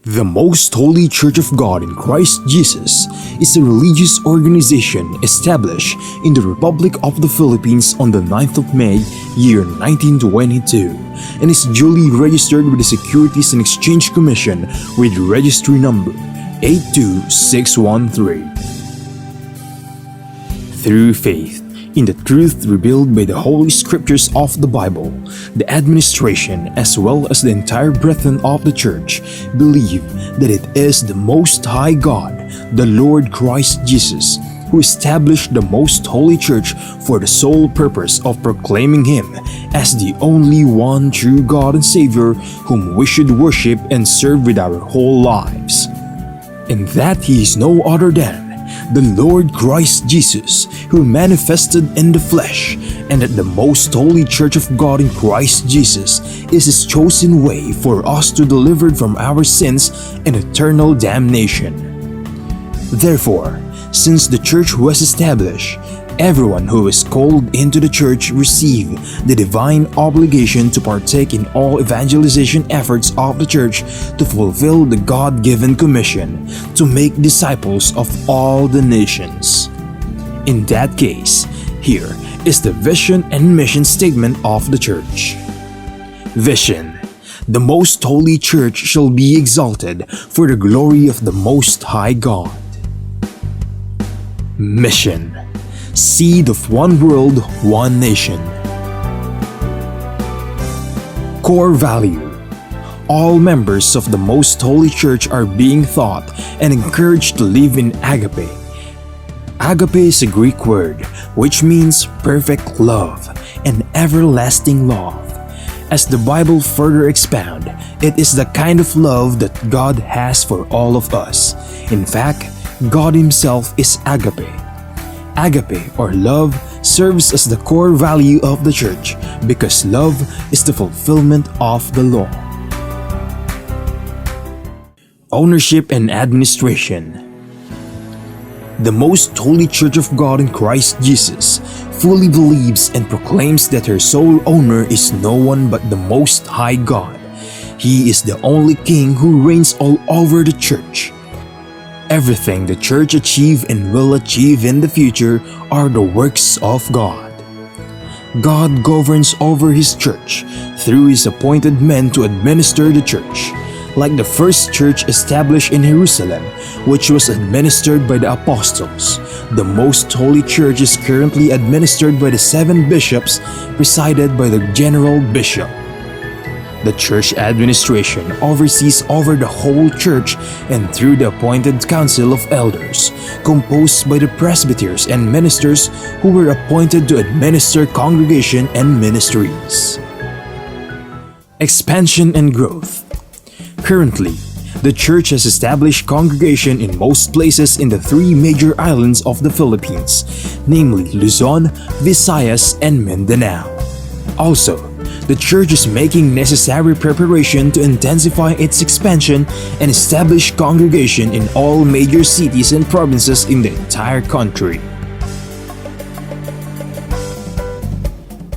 The Most Holy Church of God in Christ Jesus is a religious organization established in the Republic of the Philippines on the 9th of May, year 1922, and is duly registered with the Securities and Exchange Commission with registry number 82613. Through faith in the truth revealed by the Holy Scriptures of the Bible, the administration as well as the entire brethren of the Church believe that it is the Most High God, the Lord Christ Jesus, who established the Most Holy Church for the sole purpose of proclaiming Him as the only one true God and Savior whom we should worship and serve with our whole lives, and that He is no other than the Lord Christ Jesus, who manifested in the flesh, and that the Most Holy Church of God in Christ Jesus is His chosen way for us to be delivered from our sins and eternal damnation. Therefore, since the Church was established, everyone who is called into the Church receive the divine obligation to partake in all evangelization efforts of the Church to fulfill the God-given commission to make disciples of all the nations. In that case, here is the vision and mission statement of the Church. Vision: the Most Holy Church shall be exalted for the glory of the Most High God. Mission: seed of one world, one nation. Core value: all members of the Most Holy Church are being taught and encouraged to live in agape. Agape is a Greek word which means perfect love and everlasting love. As the Bible further expound, it is the kind of love that God has for all of us. In fact, God Himself is agape. Agape, or love, serves as the core value of the Church because love is the fulfillment of the law. Ownership and administration: the Most Holy Church of God in Christ Jesus fully believes and proclaims that her sole owner is no one but the Most High God. He is the only King who reigns all over the Church. Everything the Church achieve and will achieve in the future are the works of God. God governs over His Church through His appointed men to administer the Church, like the first Church established in Jerusalem, which was administered by the Apostles. The Most Holy Church is currently administered by the 7 bishops, presided by the General Bishop. The Church administration oversees over the whole Church and through the appointed Council of Elders, composed by the presbyters and ministers who were appointed to administer congregation and ministries. Expansion and growth: currently, the Church has established congregation in most places in the 3 major islands of the Philippines, namely Luzon, Visayas, and Mindanao. Also, the Church is making necessary preparation to intensify its expansion and establish congregation in all major cities and provinces in the entire country.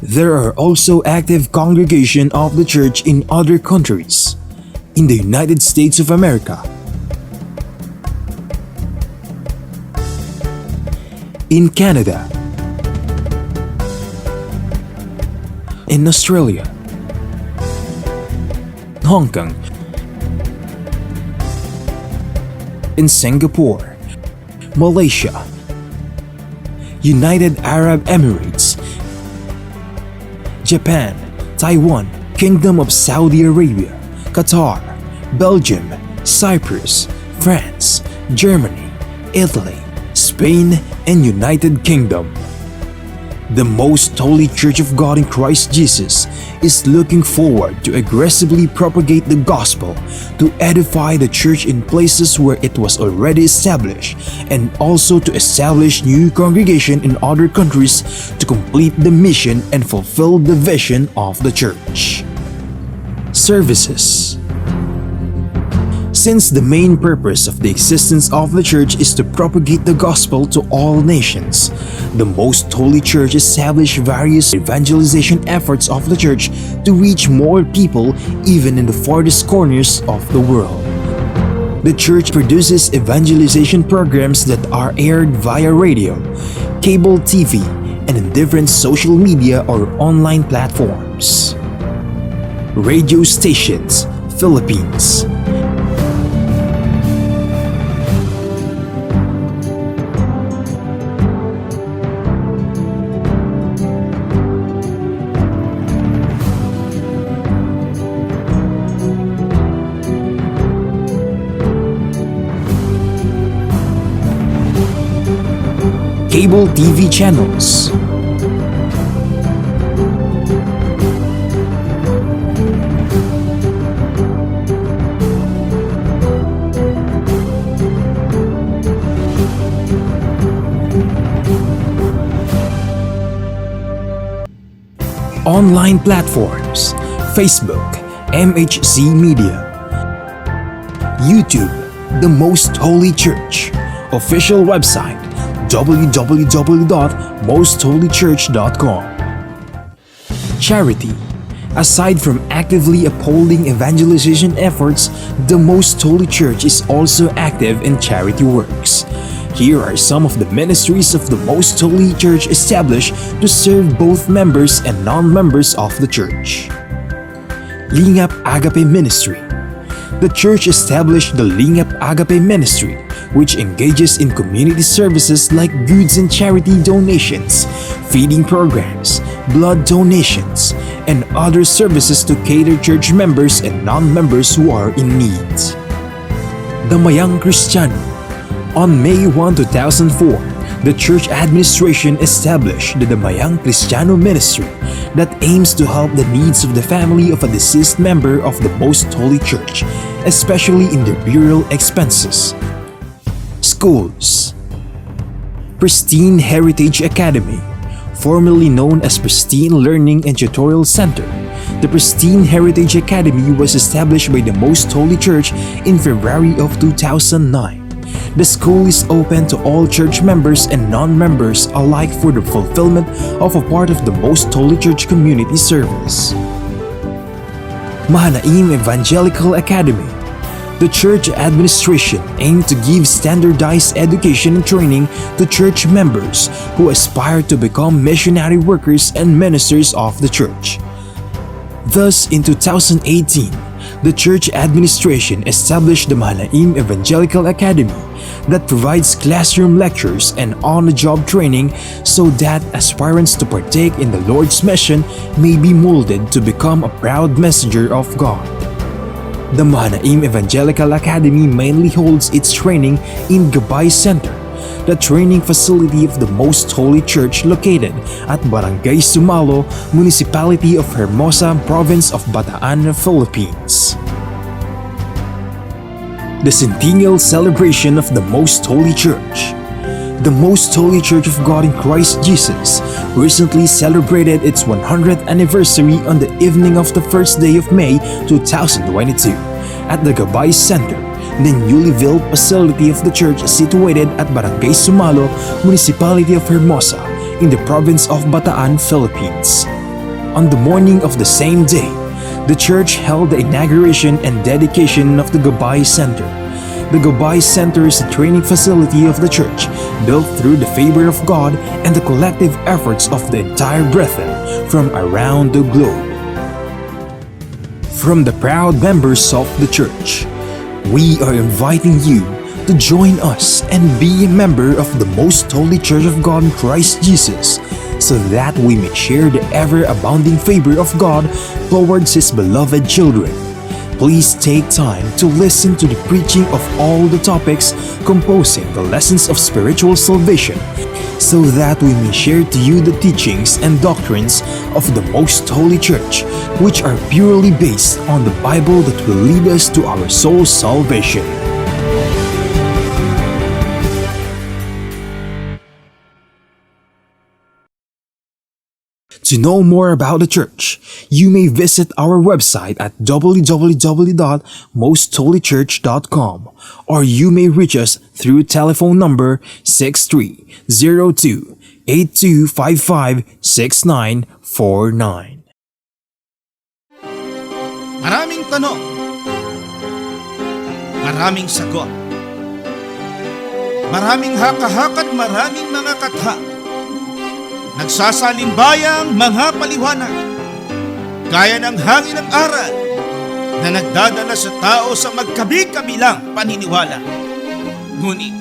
There are also active congregation of the Church in other countries. In the United States of America, in Canada, in Australia, Hong Kong, in Singapore, Malaysia, United Arab Emirates, Japan, Taiwan, Kingdom of Saudi Arabia, Qatar, Belgium, Cyprus, France, Germany, Italy, Spain, and United Kingdom. The Most Holy Church of God in Christ Jesus is looking forward to aggressively propagate the gospel, to edify the Church in places where it was already established, and also to establish new congregation in other countries to complete the mission and fulfill the vision of the Church. Services: since the main purpose of the existence of the Church is to propagate the gospel to all nations, the Most Holy Church established various evangelization efforts of the Church to reach more people even in the farthest corners of the world. The church produces evangelization programs that are aired via radio, cable TV, and in different social media or online platforms. Radio stations, Philippines. Cable TV channels. Online platforms, Facebook, MHC Media, YouTube, The Most Holy Church, official website, www.mostholychurch.com. Charity. Aside from actively upholding evangelization efforts, the Most Holy Church is also active in charity works. Here are some of the ministries of the Most Holy Church established to serve both members and non-members of the church. Lingap Agape Ministry. The church established the Lingap Agape Ministry, which engages in community services like goods and charity donations, feeding programs, blood donations, and other services to cater church members and non-members who are in need. Damayang Kristiyano. On May 1, 2004, the church administration established the Damayang Kristiyano Ministry that aims to help the needs of the family of a deceased member of the Most Holy Church, especially in their burial expenses. Schools. Pristine Heritage Academy, formerly known as Pristine Learning and Tutorial Center. The Pristine Heritage Academy was established by the Most Holy Church in February of 2009. The school is open to all church members and non-members alike for the fulfillment of a part of the Most Holy Church community service. Mahanaim Evangelical Academy. The church administration aimed to give standardized education and training to church members who aspire to become missionary workers and ministers of the church. Thus, in 2018, the church administration established the Mahanaim Evangelical Academy that provides classroom lectures and on-the-job training so that aspirants to partake in the Lord's mission may be molded to become a proud messenger of God. The Mahanaim Evangelical Academy mainly holds its training in Gabay Center, the training facility of the Most Holy Church located at Barangay Sumalo, Municipality of Hermosa, Province of Bataan, Philippines. The Centennial Celebration of the Most Holy Church. The Most Holy Church of God in Christ Jesus recently celebrated its 100th anniversary on the evening of the first day of May 2022 at the Gabay Center, the newly built facility of the church situated at Barangay Sumalo, Municipality of Hermosa, in the province of Bataan, Philippines. On the morning of the same day, the church held the inauguration and dedication of the Gabay Center. The Gabay Center is a training facility of the church built through the favor of God and the collective efforts of the entire brethren from around the globe. From the proud members of the church, we are inviting you to join us and be a member of the Most Holy Church of God in Christ Jesus, so that we may share the ever-abounding favor of God towards His beloved children. Please take time to listen to the preaching of all the topics composing the lessons of spiritual salvation, so that we may share to you the teachings and doctrines of the Most Holy Church, which are purely based on the Bible that will lead us to our soul's salvation. To know more about the church, you may visit our website at www.mostholychurch.com, or you may reach us through telephone number 6302-8255-6949. Maraming tanong, maraming sagot. Maraming haka-haka at maraming mga katha. Nagsasalimbbayang mga paliwanag. Gaya ng hangin ng aral na nagdadala sa tao sa magkabi-kabilang paniniwala. Ngunit,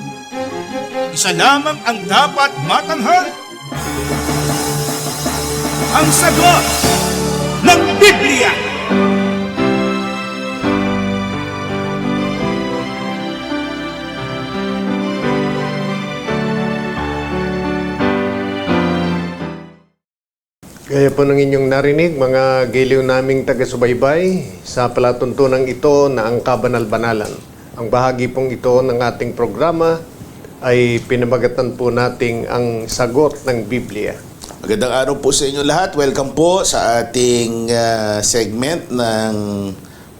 isa lamang ang dapat matanghal. Ang sagot ng Biblia. Gaya po ng inyong narinig, mga giliw naming taga-subaybay, sa palatuntunan ito na ang kabanal-banalan. Ang bahagi pong ito ng ating programa ay pinamagatan po nating ang sagot ng Biblia. Magandang araw po sa inyo lahat. Welcome po sa ating segment ng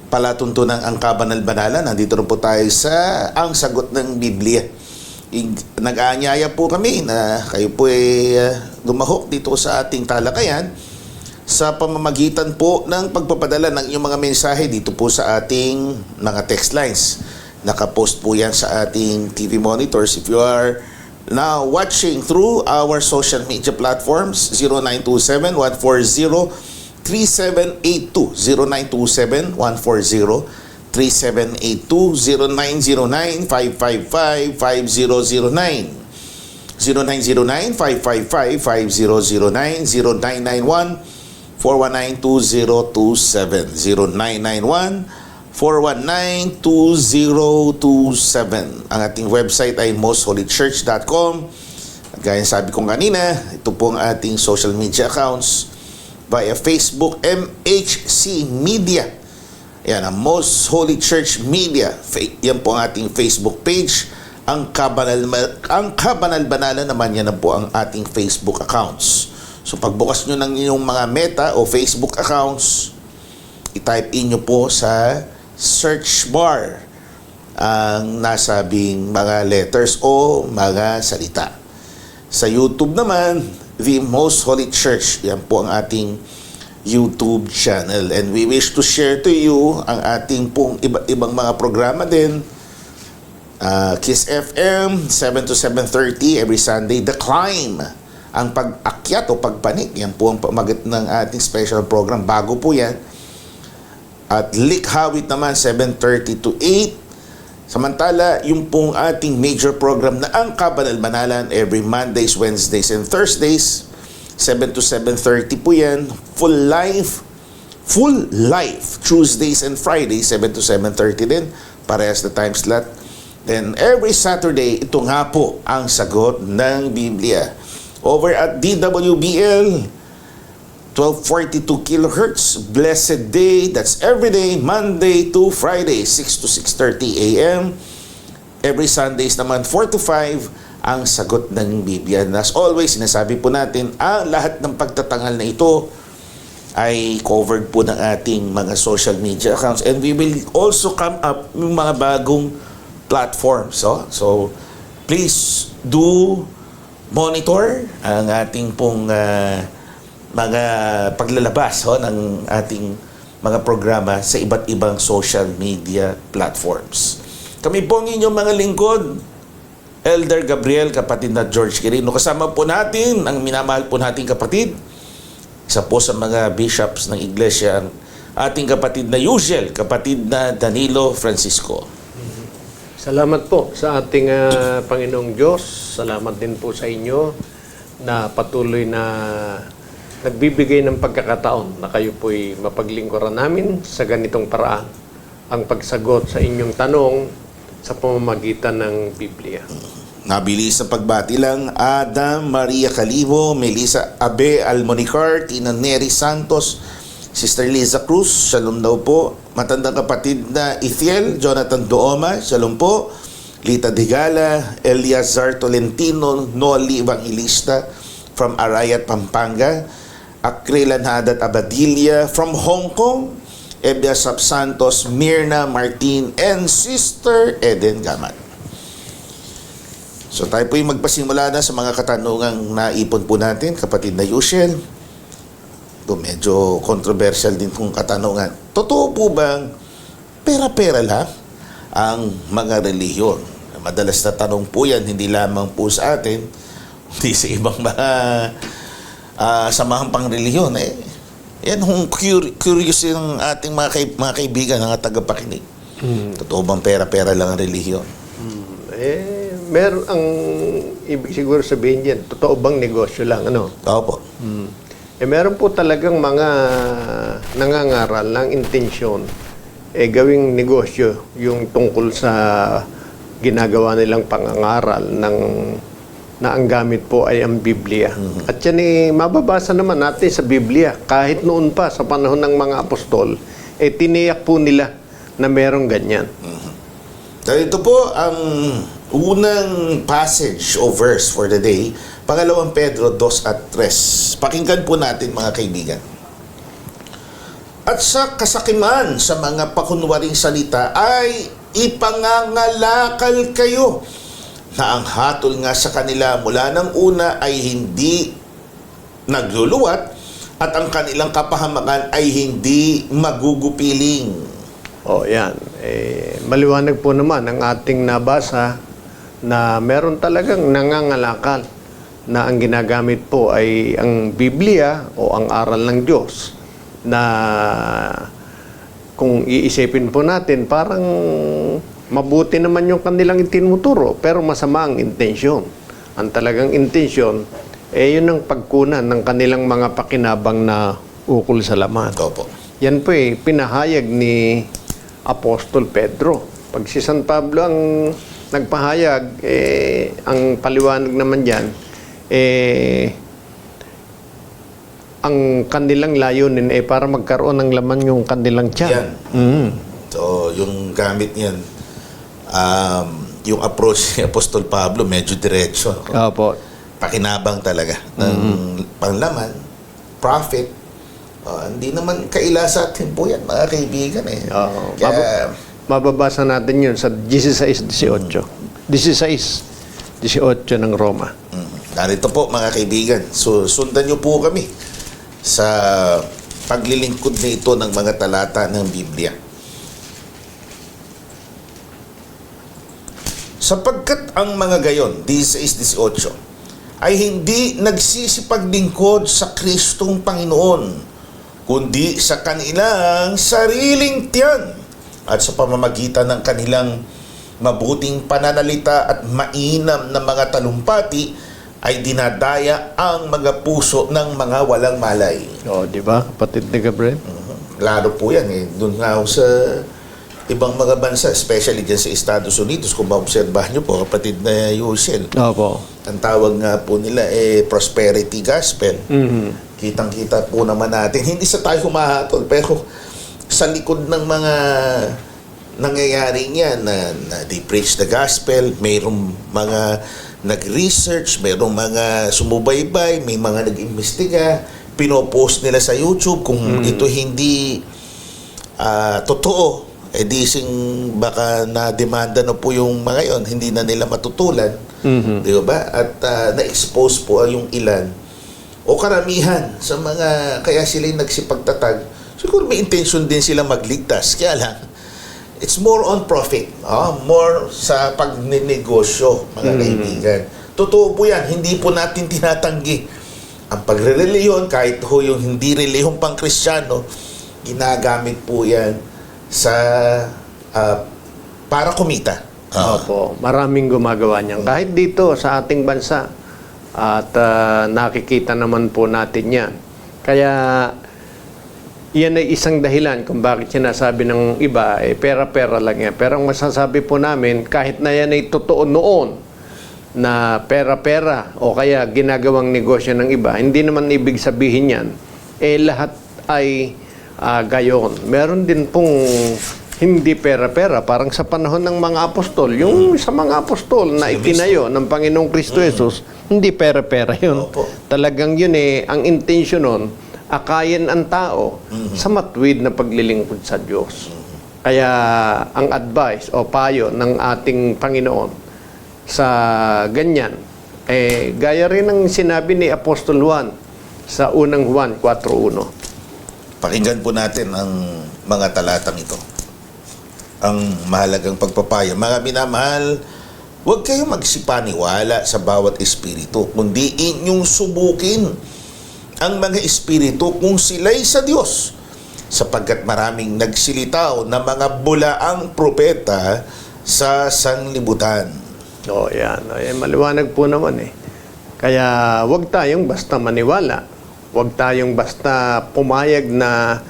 palatuntunan ang kabanal-banalan. Nandito rin po tayo sa ang sagot ng Biblia. Nag-aanyaya po kami na kayo po ay lumahok dito sa ating talakayan sa pamamagitan po ng pagpapadala ng inyong mga mensahe dito po sa ating mga text lines. Nakapost po yan sa ating TV monitors. If you are now watching through our social media platforms, 0927-140-3782, 0927-140-3782, 0909-555-5009, 0909-555-5009, 0991-419-2027. Ang ating website ay mostholychurch.com. At gaya sabi ko kanina, ito po ang ating social media accounts via Facebook, MHC Media. Yan, ang Most Holy Church Media. Yan po ang ating Facebook page. Ang kabanal-banalan naman, yan po ang ating Facebook accounts. So pagbukas nyo ng inyong mga Meta o Facebook accounts, i-type in nyo po sa search bar ang nasabing mga letters o mga salita. Sa YouTube naman, The Most Holy Church. Yan po ang ating YouTube channel. And we wish to share to you ang ating pong ibang mga programa din. Kiss FM, 7 to 7:30 every Sunday. The Climb, ang pag-akyat o pagpanik. Yan po ang pamagat ng ating special program. Bago po yan. At Likhawit naman, 7:30 to 8. Samantala, yung pong ating major program na ang Kabanal-Banalan every Mondays, Wednesdays, and Thursdays, 7 to 7:30 po yan. Full life, Tuesdays and Fridays, 7 to 7:30 din. Parehas na time slot. Then, every Saturday, ito nga po ang sagot ng Biblia. Over at DWBL, 1242 kilohertz, blessed day, that's every day, Monday to Friday, 6 to 6:30 a.m. Every Sundays naman, 4 to 5, ang sagot ng Biblia. And as always, sinasabi po natin, ang lahat ng pagtatangal na ito ay covered po ng ating mga social media accounts. And we will also come up ng mga bagong platforms. So please do monitor ang ating pong mga paglalabas ng ating mga programa sa iba't ibang social media platforms. Kami po ang inyong mga lingkod, Elder Gabriel, kapatid na George Quirino. Kasama po natin ang minamahal po nating kapatid, isa po sa mga bishops ng iglesia, ating kapatid na usual, kapatid na Danilo Francisco. Salamat po sa ating Panginoong Diyos. Salamat din po sa inyo na patuloy na nagbibigay ng pagkakataon na kayo po'y mapaglingkuran namin sa ganitong paraan. Ang pagsagot sa inyong tanong sa pamamagitan ng Biblia. Nabilis sa pagbati lang, Adam Maria Calivo, Melissa Abe Almonicar, Tina Neri Santos, Sister Liza Cruz, shalom daw po. Matandang kapatid na Ithiel, Jonathan Dooma, shalom po. Lita Digala, Eliazar Tolentino, Noli Evangelista from Arayat, Pampanga. Akrilan Hadat Abadilla from Hong Kong. Ebia Sap Santos, Mirna Martin, and Sister Eden Gamat. So tayo po yung magpasimula na sa mga katanungang naipon po natin, kapatid na Yushel. Ito medyo controversial din kung katanungan. Totoo po bang pera-pera lang ang mga relihiyon. Madalas na tanong po yan, hindi lamang po sa atin, hindi sa ibang mga samahang pangrelihiyon. Yan kung curious yung ating mga kaibigan, mga tagapakinig. Totoo bang pera-pera lang ang relihiyon? Meron ang ibig siguro sabihin diyan, totoo bang negosyo lang, ano? Opo. Meron po talagang mga nangangaral ng intensyon gawing negosyo yung tungkol sa ginagawa nilang pangangaral na ang gamit po ay ang Biblia. At yan mababasa naman natin sa Biblia. Kahit noon pa, sa panahon ng mga apostol, tiniyak po nila na merong ganyan. So ito po ang unang passage o verse for the day, pangalawang Pedro 2 at 3. Pakinggan po natin mga kaibigan. At sa kasakiman sa mga pakunwaring salita ay ipangangalakal kayo na ang hatol nga sa kanila mula ng una ay hindi nagluluwat at ang kanilang kapahamakan ay hindi magugupiling. Yan. Maliwanag po naman ang ating nabasa na meron talagang nangangalakal na ang ginagamit po ay ang Biblia o ang aral ng Diyos na kung iisipin po natin parang mabuti naman yung kanilang itinuturo pero masama ang intensyon. Ang talagang intensyon yun ang pagkunan ng kanilang mga pakinabang na ukol sa laman. Opo. Yan po pinahayag ni Apostol Pedro. Pag si San Pablo ang nagpahayag, ang paliwanag naman dyan, ang kanilang layunin para magkaroon ng laman yung kanilang tiyan. So, yung gamit niyan, yung approach ni Apostol Pablo, medyo diretso. Opo. Pakinabang talaga ng panglaman, profit. Hindi naman kaila sa atin po yan, mga kaibigan. Kaya, mababasa natin yun sa 16:18. 16:18 ng Roma. narito po mga kaibigan. So, sundan nyo po kami sa paglilingkod na ito ng mga talata ng Biblia. Sapagkat ang mga gayon, 16-18, ay hindi nagsisipaglingkod sa Kristong Panginoon, kundi sa kanilang sariling tiyan at sa pamamagitan ng kanilang mabuting pananalita at mainam na mga talumpati ay dinadaya ang mga puso ng mga walang malay. Di ba, kapatid ni Gabriel? Lalo po yan Doon nga ako sa ibang mga bansa, especially dyan sa Estados Unidos, kung maobserbahan nyo po, kapatid na Yusel. Opo. Ang tawag nga po nila prosperity gospel. Kitang-kita po naman natin. Hindi sa tayo humahatol, pero sa likod ng mga nangyayari niyan na they preach the gospel, mayroong mga nag-research, mayroong mga sumubaybay, may mga nag-imbestiga, pinopost nila sa YouTube kung ito hindi totoo, dising baka na-demanda na po yung mga yon, hindi na nila matutulan. Di ba? At na-expose po yung ilan o karamihan sa mga, kaya sila yung nagsipagtatag. Siguro may intention din sila magligtas, kaya lang it's more on profit, more sa pagninegosyo, mga kaibigan. Totoo po yan, hindi po natin tinatanggi ang pagre-reliyon, kahit ho yung hindi relihong pang Kristiyano, ginagamit po yan sa para kumita. Opo, maraming gumagawa niyan. Kahit dito sa ating bansa, at nakikita naman po natin yan. Kaya yan ay isang dahilan kung bakit sinasabi ng iba, pera-pera lang yan. Pero ang masasabi po namin, kahit na yan ay totoo noon, na pera-pera o kaya ginagawang negosyo ng iba, hindi naman ibig sabihin yan, lahat ay gayon. Meron din pong hindi pera-pera, parang sa panahon ng mga apostol. Yung sa mga apostol na itinayo ng Panginoong Kristo Jesus, hindi pera-pera yun. Talagang yun ang intensyon nun, akayin ang tao sa matuwid na paglilingkod sa Diyos. Kaya ang advice o payo ng ating Panginoon sa ganyan, gaya rin ng sinabi ni Apostol Juan sa unang Juan 4:1. Pakinggan po natin ang mga talatang ito. ang mahalagang pagpapaya. Mga minamahal, huwag kayong magsipaniwala sa bawat espiritu, kundi inyong subukin ang mga espiritu kung sila'y sa Diyos, sapagkat maraming nagsilitaw na mga bulaang propeta sa sanglibutan. Yan. Maliwanag po naman eh. Kaya huwag tayong basta maniwala. Huwag tayong basta pumayag na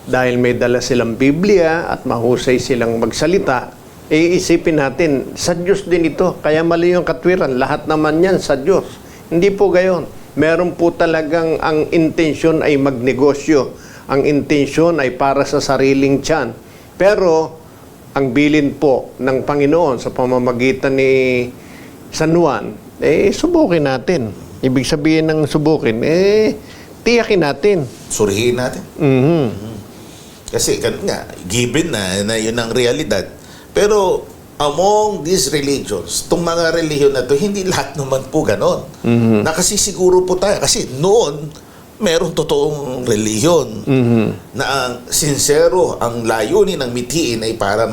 dahil may dala silang Biblia at mahusay silang magsalita, iisipin natin, sa Diyos din ito. Kaya mali yung katwiran. Lahat naman yan sa Diyos. Hindi po gayon. Meron po talagang ang intensyon ay magnegosyo. Ang intensyon ay para sa sariling tiyan. Pero, ang bilin po ng Panginoon sa pamamagitan ni San Juan, subukin natin. Ibig sabihin ng subukin, tiyakin natin. Surihin natin. Kasi nga, given na yun ang realidad. Pero among these religions, itong mga relihiyon na to, hindi lahat naman po ganon. Nakasisiguro po tayo. Kasi noon, merong totoong relihiyon na ang sincero, ang layunin ng mitiin ay para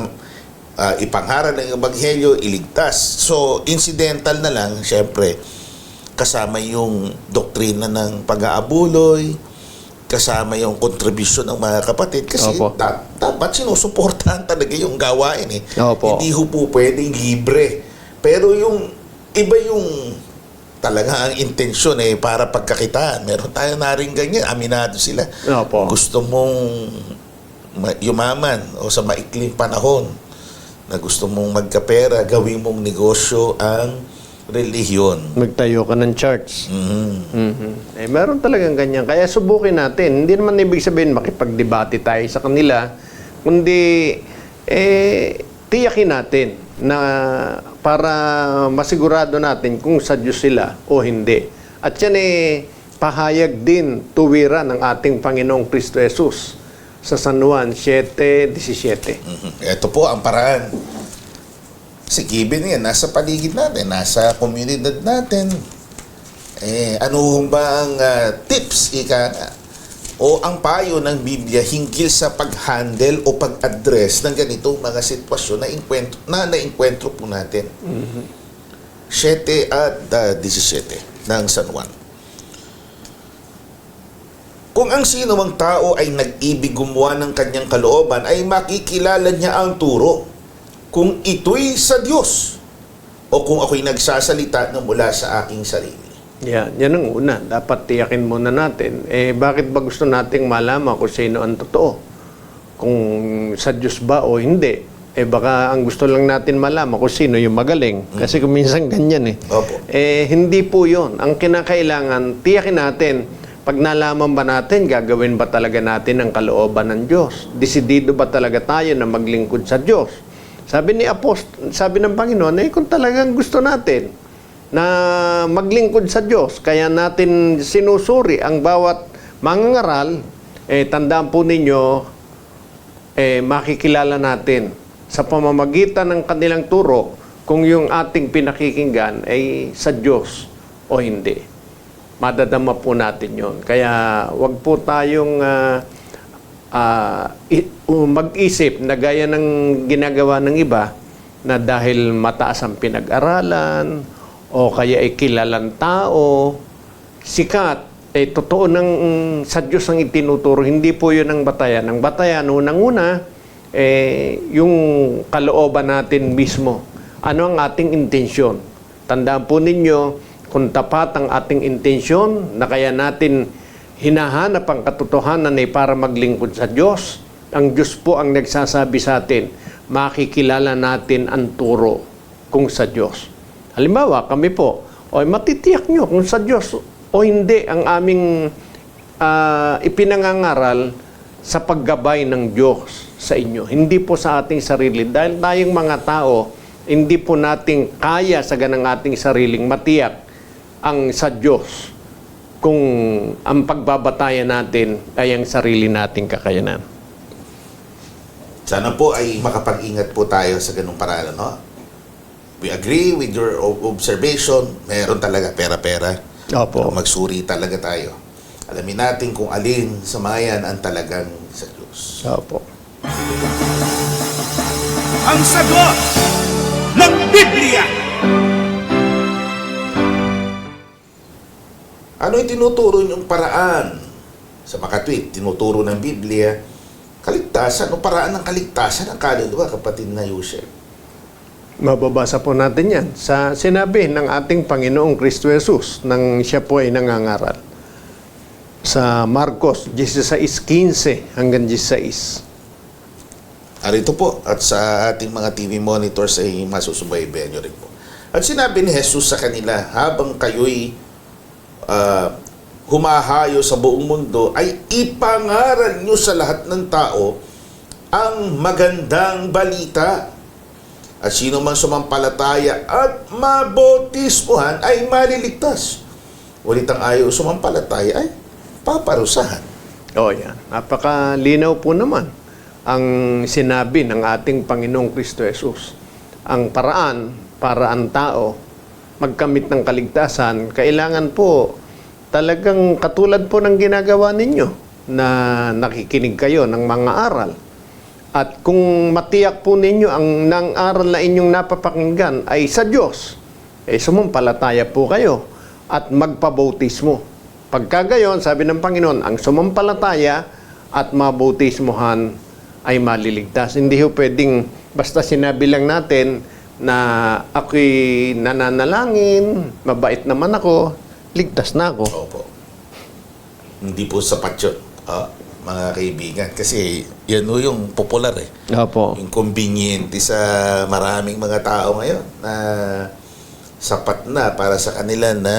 ipangharal ng ebanghelyo, iligtas. So, incidental na lang, syempre, kasama yung doktrina ng pag-aabuloy, kasama yung kontribusyon ng mga kapatid kasi dapat sinusuportahan talaga yung gawain eh. Hindi ho po pwedeng libre. Pero yung iba yung talaga ang intensyon para pagkakitaan. Meron tayo na rin ganyan, aminado sila. Gusto mong yumaman o sa maikling panahon na gusto mong magkapera, gawin mong negosyo ang relihiyon. Magtayo ka ng church. Meron talagang ganyan. Kaya subukin natin. Hindi naman ibig sabihin makipagdebate tayo sa kanila, kundi tiyakin natin na para masigurado natin kung sa Diyos sila o hindi. At yan pahayag din tuwiran ng ating Panginoong Kristo Jesus sa San Juan 7:17. Ito po ang paraan. Kasi given yan, nasa paligid natin, nasa komunidad natin. Ano ba ang tips, o ang payo ng Biblia hinggil sa pag-handle o pag-address ng ganitong mga sitwasyon na na-enkwentro po natin? 7 at 17 ng San Juan. Kung ang sino mang tao ay nag-ibig gumawa ng kanyang kalooban, ay makikilala niya ang turo kung ito'y sa Diyos o kung ako'y nagsasalita na mula sa aking sarili. Yan ang una. Dapat tiyakin muna natin. Bakit ba gusto nating malaman kung sino ang totoo? Kung sa Diyos ba o hindi? Baka ang gusto lang natin malaman kung sino yung magaling. Kasi kung minsan ganyan Opo. Hindi po yun. Ang kinakailangan, tiyakin natin, pag nalaman ba natin, gagawin ba talaga natin ang kalooban ng Diyos? Desidido ba talaga tayo na maglingkod sa Diyos? Sabi ng Panginoon, kung talagang gusto natin na maglingkod sa Diyos, kaya natin sinusuri ang bawat mangangaral, tandaan po ninyo, makikilala natin sa pamamagitan ng kanilang turo kung yung ating pinakikinggan ay sa Diyos o hindi. Madadama po natin yon. Kaya wag po tayong mag-isip na gaya ng ginagawa ng iba na dahil mataas ang pinag-aralan o kaya ay kilalang tao, sikat, totoo ng sa Diyos ang itinuturo. Hindi po yun ang batayan. Ang batayan, unang-una, yung kalooban natin mismo. Ano ang ating intensyon? Tandaan po ninyo, kung tapat ang ating intensyon na kaya natin hinahanap ang katotohanan para maglingkod sa Diyos, ang Diyos po ang nagsasabi sa atin, makikilala natin ang turo kung sa Diyos. Halimbawa, kami po, matitiyak nyo kung sa Diyos o hindi ang aming ipinangangaral sa paggabay ng Diyos sa inyo. Hindi po sa ating sarili. Dahil tayong mga tao, hindi po nating kaya sa ganang ating sariling matiyak ang sa Diyos kung ang pagbabatayan natin ay ang sarili nating kakayanan. Sana po ay makapag-ingat po tayo sa ganung paraan, no? We agree with your observation. Meron talaga pera-pera. Opo. Magsuri talaga tayo. Alamin natin kung alin sa mga yan ang talagang sa Diyos. Opo. ang sagot ng Biblia. Ano yung tinuturo niyong paraan? Sa makatwid, tinuturo ng Biblia, kaligtasan o paraan ng kaligtasan ng kaluluwa, kapatid na Yusef. Mababasa po natin yan sa sinabi ng ating Panginoong Kristo Jesus nang siya po ay nangangaral. Sa Marcos 16:15 hanggang 16. Arito po, at sa ating mga TV monitors ay masusubaybayan nyo rin po. At sinabi ni Jesus sa kanila, habang kayo'y humahayo sa buong mundo, ay ipangaral nyo sa lahat ng tao ang magandang balita. At sino man sumampalataya at mabautismuhan ay maliligtas. Ulit ang ayaw sumampalataya ay paparusahan. O yan, napakalinaw po naman ang sinabi ng ating Panginoong Kristo Jesus. Ang paraan para ang tao magkamit ng kaligtasan, kailangan po talagang katulad po ng ginagawa ninyo na nakikinig kayo ng mga aral. At kung matiyak po ninyo ang nang aral na inyong napapakinggan ay sa Diyos, sumampalataya po kayo at magpabautismo. Pagka gayon, sabi ng Panginoon, ang sumampalataya at mabautismohan ay maliligtas. Hindi ho pwedeng basta sinabi lang natin na ako'y nananalangin, mabait naman ako, ligtas na ako. Opo. Hindi po sapat yun, mga kaibigan. Kasi yan ho yung popular eh. Opo. Yung conveniente sa maraming mga tao ngayon na sapat na para sa kanila na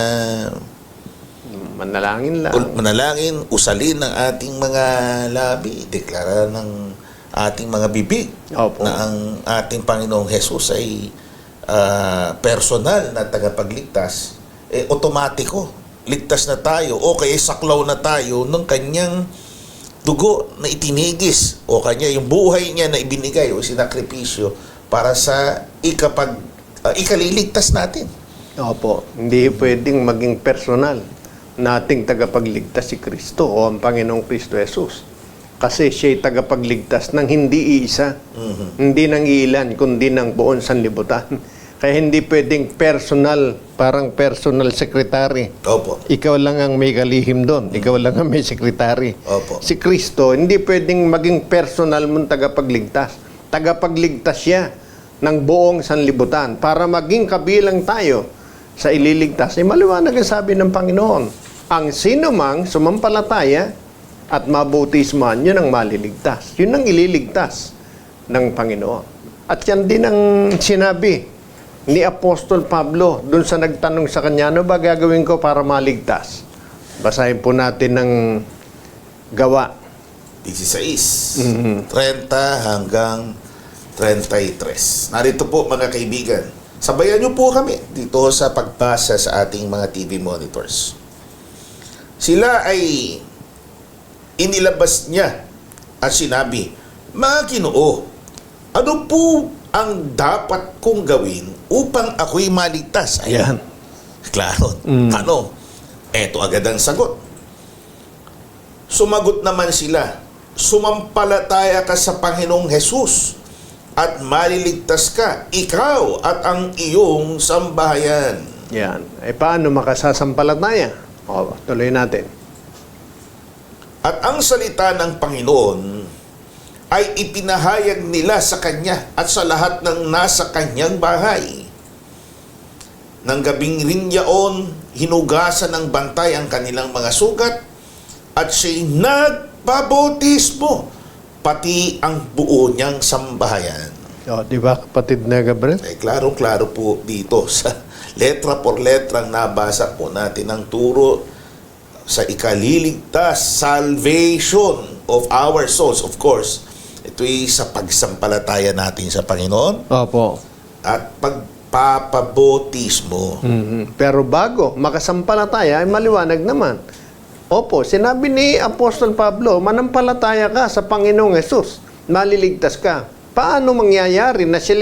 Manalangin lang. manalangin, usalin ng ating mga labi, deklara ng ating mga bibig Opo. na ang ating Panginoong Jesus ay personal na tagapagligtas, otomatiko, ligtas na tayo o kaya saklaw na tayo ng kanyang dugo na itinigis o kanya yung buhay niya na ibinigay o sinakripisyo para sa ikaliligtas natin. Opo. Hindi pwedeng maging personal nating tagapagligtas si Kristo o ang Panginoong Kristo Jesus. Kasi siya'y tagapagligtas ng hindi iisa, hindi ng ilan, kundi ng buong sanlibutan. Kaya hindi pwedeng personal, parang personal secretary. Opo. Ikaw lang ang may kalihim doon. Ikaw lang ang may secretary. Opo. Si Kristo, hindi pwedeng maging personal mong tagapagligtas. Tagapagligtas siya ng buong sanlibutan para maging kabilang tayo sa ililigtas. Maliwanag ang sabi ng Panginoon. Ang sino mang sumampalataya at mabautismuhan, yun ang maliligtas. Yun ang ililigtas ng Panginoon. At yan din ang sinabi ni Apostol Pablo dun sa nagtanong sa kanya, ano ba gagawin ko para maligtas? Basahin po natin ng Gawa. 16, 30 hanggang 33. Narito po mga kaibigan. Sabayan niyo po kami dito sa pagbasa sa ating mga TV monitors. Sila ay inilabas niya at sinabi, mga Ginoo, ano po ang dapat kong gawin upang ako'y maligtas? Ayan. Klaro. Ano? Eto agad ang sagot. Sumagot naman sila, sumampalataya ka sa Panginoong Jesus at maliligtas ka, ikaw at ang iyong sambahayan. Yan. Paano makasasampalataya? O, tuloy natin. At ang salita ng Panginoon ay ipinahayag nila sa Kanya at sa lahat ng nasa Kanyang bahay. Nang gabing rin yaon, hinugasan ng bantay ang kanilang mga sugat at siya'y nagpabautismo, pati ang buo niyang sambahayan. O, di ba kapatid na Gabriel? Klaro-klaro po dito sa letra por letrang nabasa po natin ang turo sa ikaliligtas, salvation of our souls. Of course, ito'y sa pagsampalataya natin sa Panginoon Opo. at pagpapabautismo. Pero bago makasampalataya, ay maliwanag naman. Opo, sinabi ni Apostol Pablo, manampalataya ka sa Panginoong Jesus, maliligtas ka. Paano mangyayari na sila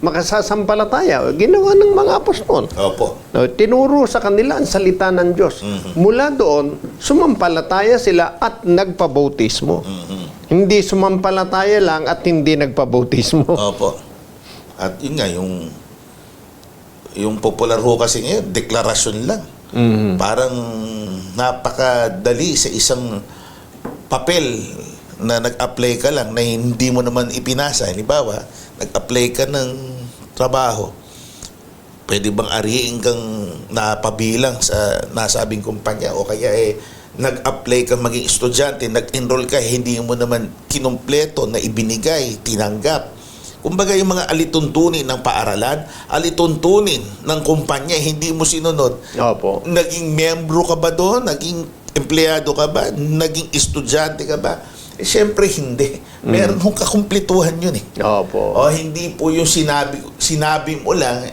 makasasampalataya? Ginawa ng mga apostol. Opo. No, tinuro sa kanila ang salita ng Diyos. Mula doon, sumampalataya sila at nagpabautismo. Hindi sumampalataya lang at hindi nagpabautismo. Opo. At yun nga, yung popular ho kasi ngayon, deklarasyon lang. Parang napakadali sa isang papel na nag-apply ka lang na hindi mo naman ipinasa. Halimbawa, nag-apply ka ng trabaho. Pwede bang ariin kang napabilang sa nasabing kumpanya o kaya nag-apply ka maging estudyante, nag-enroll ka, hindi mo naman kinumpleto na ibinigay, tinanggap. Kumbaga yung mga alituntunin ng paaralan, alituntunin ng kumpanya, hindi mo sinunod. Opo. Naging membro ka ba doon? Naging empleyado ka ba? Naging estudyante ka ba? Siyempre hindi. Meron hong kakumplituhan yun eh. Opo. O hindi po yung sinabi mo lang,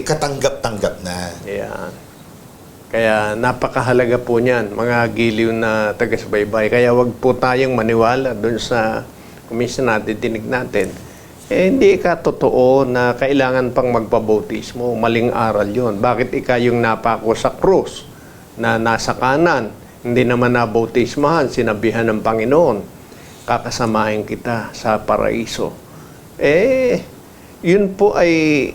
katanggap-tanggap na. Ayan. Kaya napakahalaga po niyan, mga giliw na taga-subaybay. Kaya wag po tayong maniwala doon sa kuminsan natin, tinig natin. Hindi ka totoo na kailangan pang magpabautismo. Maling aral yon. Bakit yung napako sa krus na nasa kanan, hindi naman nabautismahan, sinabihan ng Panginoon, kakasamahin kita sa paraiso. Yun po ay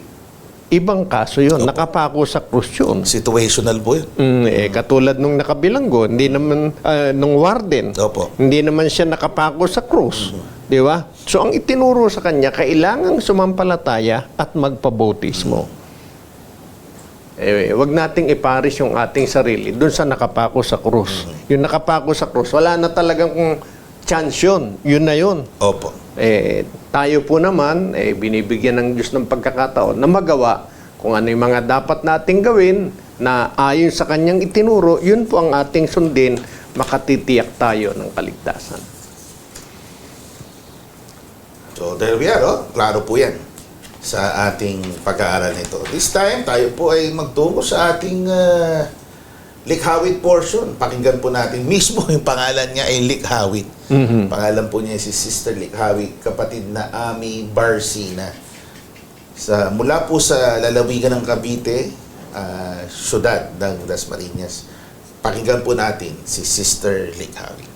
ibang kaso yun. Nakapako sa krus yun. Situational po yun. Katulad nung nakabilanggo, hindi naman, nung warden, Opo. hindi naman siya nakapako sa krus. Di ba? So, ang itinuro sa kanya, kailangang sumampalataya at magpabautismo. Wag nating iparis yung ating sarili dun sa nakapako sa krus. Yung nakapako sa krus, wala na talagang chance yun. Yun na yun. Opo. Tayo po naman, binibigyan ng Diyos ng pagkakataon na magawa kung ano yung mga dapat nating gawin na ayon sa kanyang itinuro, yun po ang ating sundin, makatitiyak tayo ng kaligtasan. So, there we are, klaro po yan sa ating pag-aaral nito. This time, tayo po ay magtungo sa ating likhawit portion. Pakinggan po natin mismo yung pangalan niya ay Likhawit. Pangalan po niya si Sister Likhawit, kapatid na Ami Barsina. Mula po sa lalawigan ng Cavite, syudad ng Dasmariñas. Pakinggan po natin si Sister Likhawit.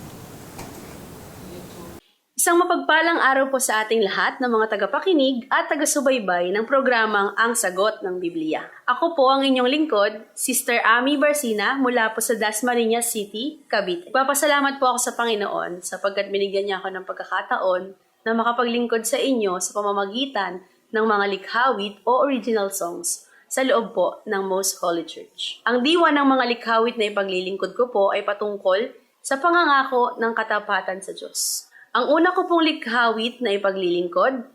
Isang mapagpalang araw po sa ating lahat ng mga tagapakinig at taga-subaybay ng programang Ang Sagot ng Biblia. Ako po ang inyong lingkod, Sister Ami Barsina mula po sa Dasmariñas City, Cavite. Papasalamat po ako sa Panginoon sapagkat binigyan niya ako ng pagkakataon na makapaglingkod sa inyo sa pamamagitan ng mga likhawit o original songs sa loob po ng Most Holy Church. Ang diwa ng mga likhawit na ipaglilingkod ko po ay patungkol sa pangangako ng katapatan sa Diyos. Ang una ko pong likhawit na ipaglilingkod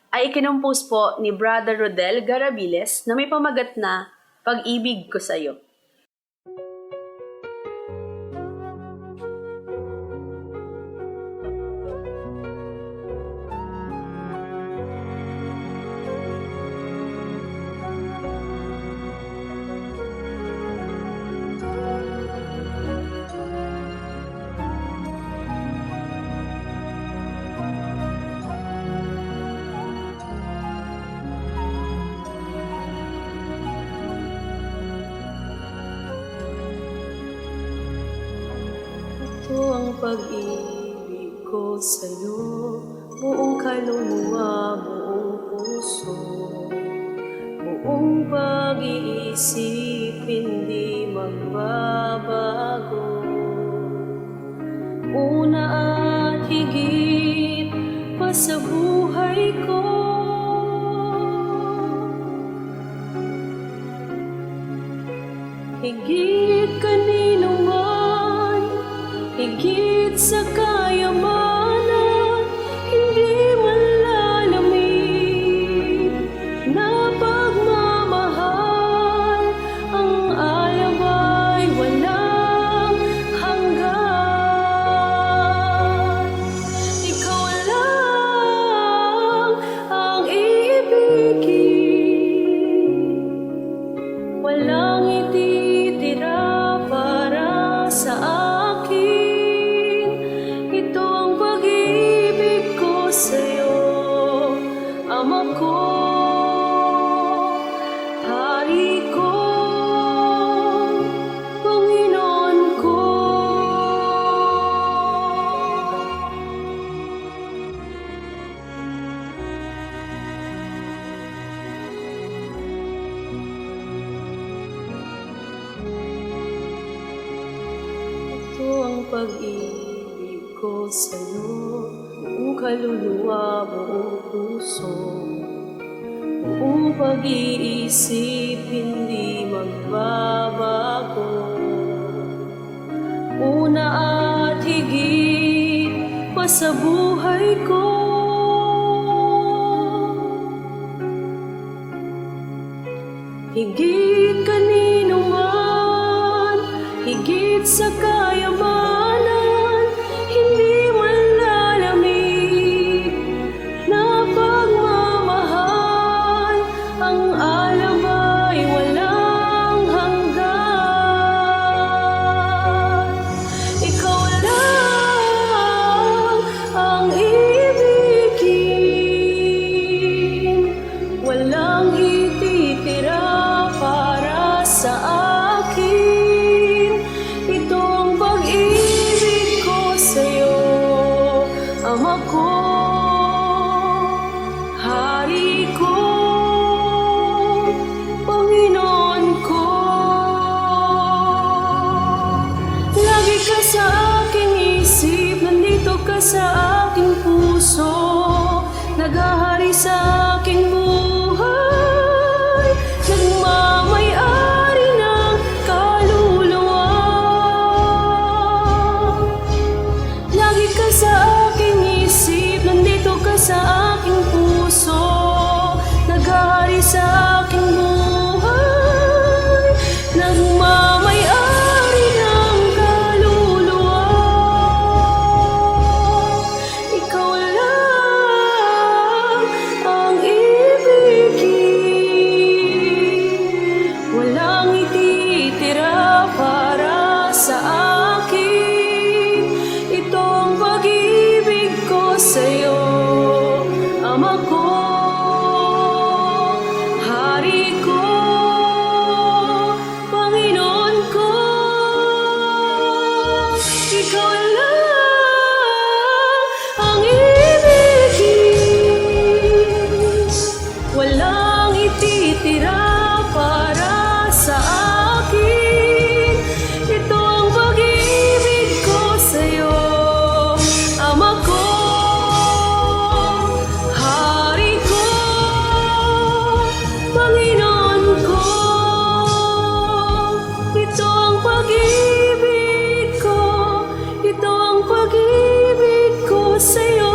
ay ikinumpos po ni Brother Rodel Garabiles na may pamagat na Pag-ibig ko sa'yo. Ito ang pag-ibig ko sa'yo, buong kaluluwa, buong puso, buong pag-iisip, hindi magbabago. Una at higit pa sa buhay ko, higit kanino man, higit sa kayamanan, hindi man lalamig na pagmamahal, ang alabay walang hanggan. Ikaw lang ang iibigin, walang ititira para sa akin. pag-ibig ko sa'yo, buong kaluluwa, buong puso, buong pag-iisip, hindi magbabago. Una at higit pa sa buhay ko, higit kanino man, higit sa kayamanan, hindi man lalamig na pagmamahal, ang alabay walang hanggan. Ikaw lang ang ibigin, walang ititira para sa akin. Ito ang pag-ibig ko sa'yo, Ama ko, Hari ko, Panginoon ko. Lagi ka sa aking isip, nandito ka sa aking puso, naghahari sa aking buhay, nagmamay-ari ng kaluluwa. Lagi ka sa aking isip, nandito ka sa aking puso, naghahari sa aking buhay, nagmamay-ari ng kaluluwa. Ikaw lang ang ibigin, walang ititira para sa akin. Ito ang pag-ibig ko sa'yo, Ama ko, Hari ko, Panginoon ko. Ikaw lang ang ibigin, walang ititira para sa akin. Ito ang pag-ibig ko sa'yo, Ama ko, Hari ko, Panginoon ko. Ito ang pag-ibig ko, ito ang pag-ibig ko sa'yo.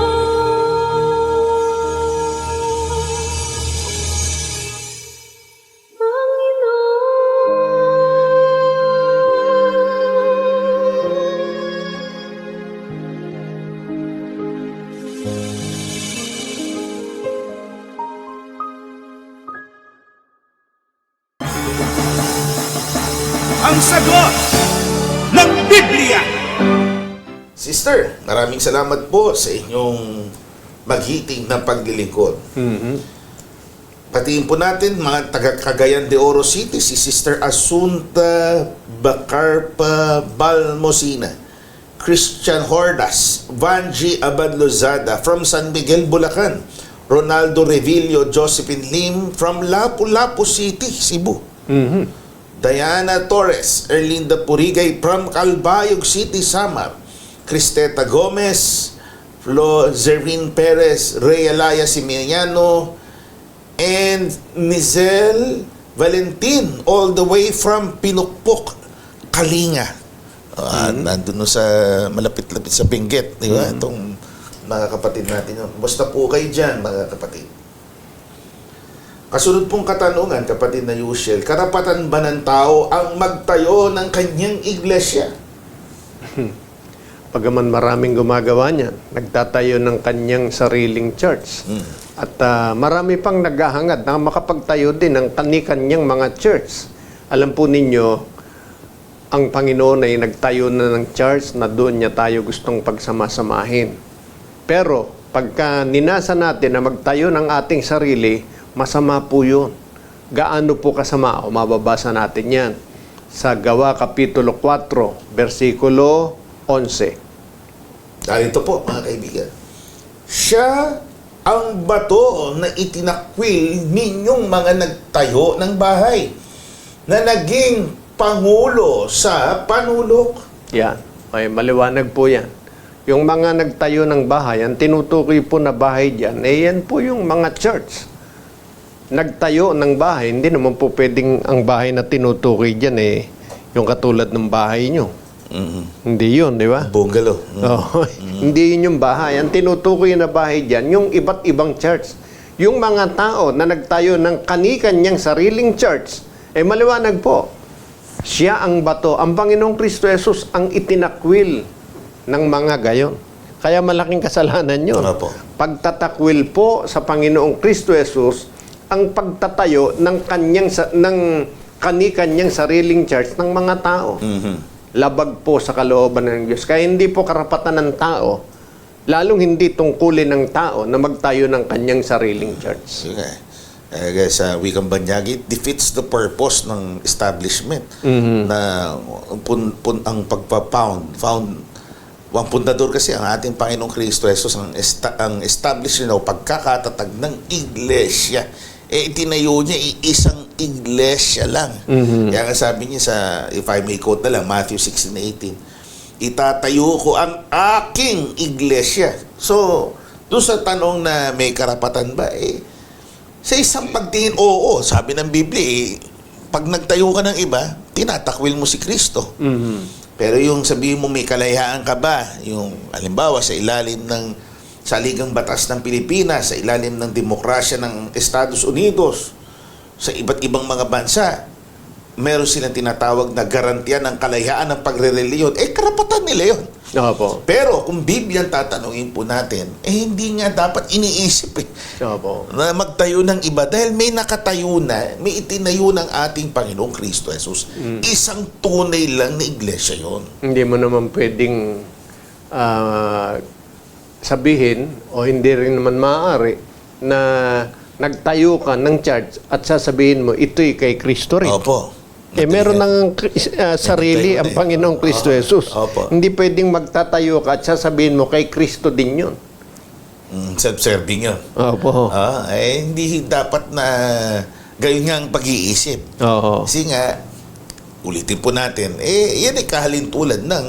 Ang sagot ng Biblia. Sister, maraming salamat po sa inyong maghiting na paglilingkod. Patiin po natin mga taga Cagayan de Oro City, si Sister Asunta Bacarpa Balmosina, Christian Hordas, Vanji Abad Lozada from San Miguel, Bulacan, Ronaldo Revillo, Josephine Lim from Lapu-Lapu City, Cebu, Diana Torres, Erlinda Purigay from Calbayog City, Samar, Cristeta Gomez, Flo Zervin Perez, Rhea Laya Similiano, and Nizel Valentin, all the way from Pinukpok, Kalinga. Nandun sa malapit-lapit sa Benguet, di ba? Itong mga kapatid natin yun. Basta po kayo dyan, mga kapatid. Kasunod pong katanungan, kapatid na Yushel, karapatan ba ng tao ang magtayo ng kanyang iglesia? Pagaman maraming gumagawa niyan, nagtatayo ng kanyang sariling church. At marami pang naghahangad na makapagtayo din ng kani-kanyang mga church. Alam po ninyo, ang Panginoon ay nagtayo na ng church na doon niya tayo gustong pagsamasamahin. Pero pagka ninasa natin na magtayo ng ating sarili, masama po yun. Gaano po kasama? O mababasa natin yan sa Gawa Kapitulo 4, versikulo 11. Ito po, mga kaibigan. Siya ang bato na itinakwil ninyong mga nagtayo ng bahay na naging pangulo sa panulok. Yan. Ay, maliwanag po yan. Yung mga nagtayo ng bahay, ang tinutukoy po na bahay dyan, yan po yung mga church. Nagtayo ng bahay, hindi naman po pwedeng ang bahay na tinutukoy dyan yung katulad ng bahay nyo. Hindi yun, di ba? Bungalow. Oh, hindi yun yung bahay. Ang tinutukoy na bahay dyan, yung iba't ibang church. Yung mga tao na nagtayo ng kani-kanyang sariling church, maliwanag po. Siya ang bato. Ang Panginoong Kristo Jesus ang itinakwil ng mga gayon. Kaya malaking kasalanan yun. Opo. Pagtatakwil po sa Panginoong Kristo Jesus ang pagtatayo ng kani-kanyang sariling church ng mga tao. Labag po sa kalooban ng Diyos. Kaya hindi po karapatan ng tao, lalong hindi tungkulin ng tao na magtayo ng kanyang sariling church. Okay. Guys, wikang Banyagi, it defeats the purpose ng establishment na ang ang pundador kasi ang ating Panginoong Kristo Jesus ang establishment o pagkakatatag ng iglesia. Itinayo niya isang iglesia lang. Kaya nga sabi niya sa, if I may quote na lang, Matthew 16:18, itatayo ko ang aking iglesia. So, doon sa tanong na may karapatan ba, sa isang pagtingin, oo, sabi ng Biblia, pag nagtayo ka ng iba, tinatakwil mo si Kristo. Pero yung sabihin mo may kalayaan ka ba, yung halimbawa sa ilalim ng saligang batas ng Pilipinas, sa ilalim ng demokrasya ng Estados Unidos, sa iba't ibang mga bansa, meron silang tinatawag na garantiya ng kalayaan ng pagre-reliyon. Karapatan nila yun. Opo. Pero kung Biblia ang tatanungin po natin, hindi nga dapat iniisip Opo. na magtayo ng iba dahil may nakatayo na, may itinayo ng ating Panginoong Kristo Jesus. Isang tunay lang na iglesia yon. Hindi mo naman pwedeng sabihin o hindi rin naman maaari na nagtayo ka ng church at sasabihin mo ito'y kay Kristo rin. Opo. Meron ng sarili ang Panginoong Kristo Jesus. Opo. Hindi pwedeng magtatayo ka at sasabihin mo kay Kristo din yun. Self-serving yun. Opo. Hindi dapat na gayon nga ang pag-iisip. Oo. Kasi nga, ulitin po natin, yan ay kahalintulad ng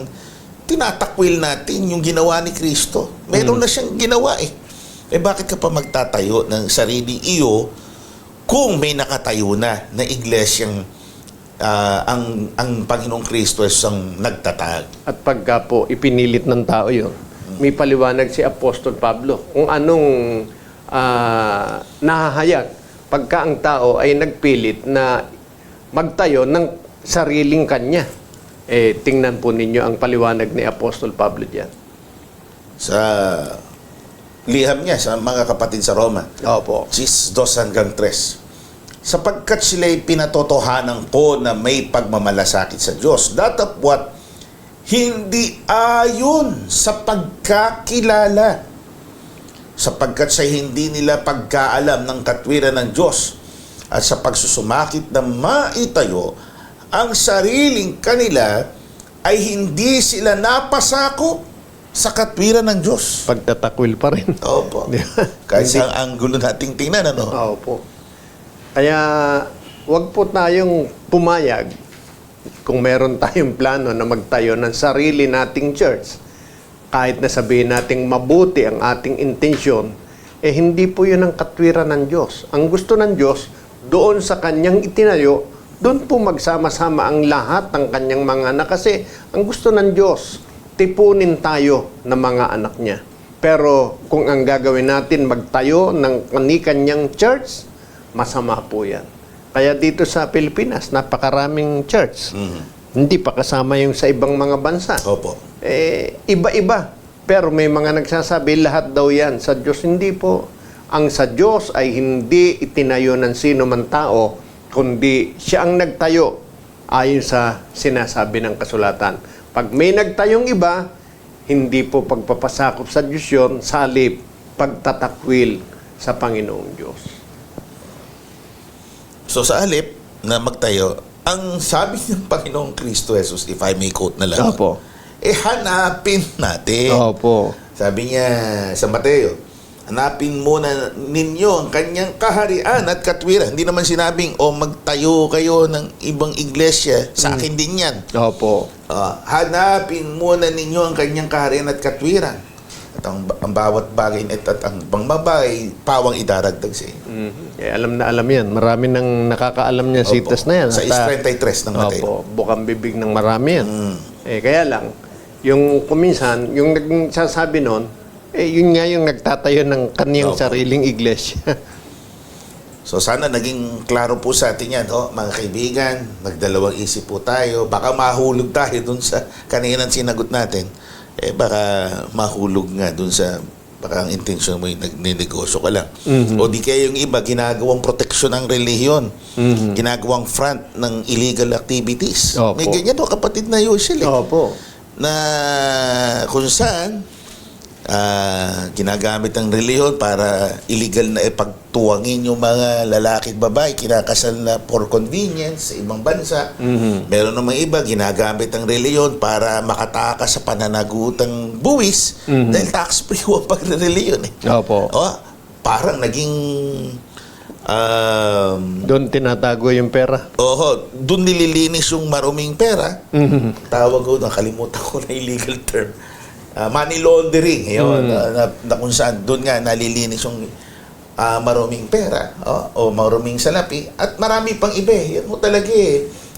tinatakwil natin yung ginawa ni Kristo. Meron na siyang ginawa bakit ka pa magtatayo ng sarili iyo kung may nakatayo na iglesyang ang Panginoong Kristo ay ang nagtatag. At pagka po ipinilit ng tao yun, may paliwanag si Apostol Pablo kung anong nahahayag pagka ang tao ay nagpilit na magtayo ng sariling kanya. Tingnan po ninyo ang paliwanag ni Apostol Pablo diyan. Sa liham niya sa mga kapatid sa Roma. Opo. 6:2-3. Sapagkat sila'y pinatotohanan ko na may pagmamalasakit sa Diyos, datapwat hindi ayon sa pagkakilala, sapagkat sa hindi nila pagkaalam ng katwiran ng Diyos at sa pagsusumakit na maitayo ang sariling kanila ay hindi sila napasakop sa katwiran ng Diyos. Pagtatakwil pa rin. Opo. Kahit sa anggulo nating tingnan, Opo. Kaya wag po tayong pumayag kung meron tayong plano na magtayo ng sarili nating church. Kahit na sabihin nating mabuti ang ating intensyon, hindi po yun ang katwiran ng Diyos. Ang gusto ng Diyos, doon sa kanyang itinayo, doon po magsama-sama ang lahat ng kanyang mga anak. Kasi ang gusto ng Diyos, tipunin tayo ng mga anak niya. Pero kung ang gagawin natin magtayo ng kani-kanyang church, masama po yan. Kaya dito sa Pilipinas, napakaraming church. Hindi pa kasama yung sa ibang mga bansa. Opo. Iba-iba. Pero may mga nagsasabi, lahat daw yan sa Diyos. Hindi po. Ang sa Diyos ay hindi itinayo ng sino man tao, kundi siya ang nagtayo ayon sa sinasabi ng kasulatan. Pag may nagtayong iba, hindi po pagpapasakop sa Diyos yun, salip pagtatakwil sa Panginoong Diyos. So sa halip na magtayo, ang sabi ng Panginoong Kristo Jesus, if I may quote na lang, Opo. hanapin natin. Opo. Sabi niya sa Mateo, Hanapin muna ninyo ang kanyang kaharian at katwiran. Hindi naman sinabing, magtayo kayo ng ibang iglesia. Sa akin din yan. Opo. Hanapin muna ninyo ang kanyang kaharian at katwiran. At ang bawat bagay at ang bagay, pawang idaragdag sa inyo. Alam na alam yan. Marami nang nakakaalam niya sitas na yan. Sa 33 ng Mateo. Opo, bukang bibig ng marami yan. Kaya lang, yung kuminsan, yung nagsasabi nun, yun nga yung nagtatayo ng kaniyang sariling iglesia. So sana naging klaro po sa atin yan, mga kaibigan, magdalawang isip po tayo. Baka mahulog tayo dun sa kaninang sinagot natin. Baka mahulog nga dun sa, baka ang intensyon mo yung nagnenegosyo ka lang. O di kaya yung iba, ginagawang proteksyon ng relihiyon. Ginagawang front ng illegal activities. Opo. May ganyan kapatid na usually. Opo. Na kung saan ginagamit ang relihiyon para illegal na ipagtuwangin yung mga lalaki at babae, kinakasal na for convenience sa ibang bansa. Meron namang iba, ginagamit ang relihiyon para makatakas sa pananagutang buwis dahil tax-free ang pagre-relihiyon. Opo. Parang naging Doon tinatago yung pera. doon nililinis yung maruming pera. Tawag ko, nakalimutan ko na illegal term. Money laundering, na kung saan doon nga nalilinis yung maruming pera o maruming salapi at marami pang iba. Yan mo talaga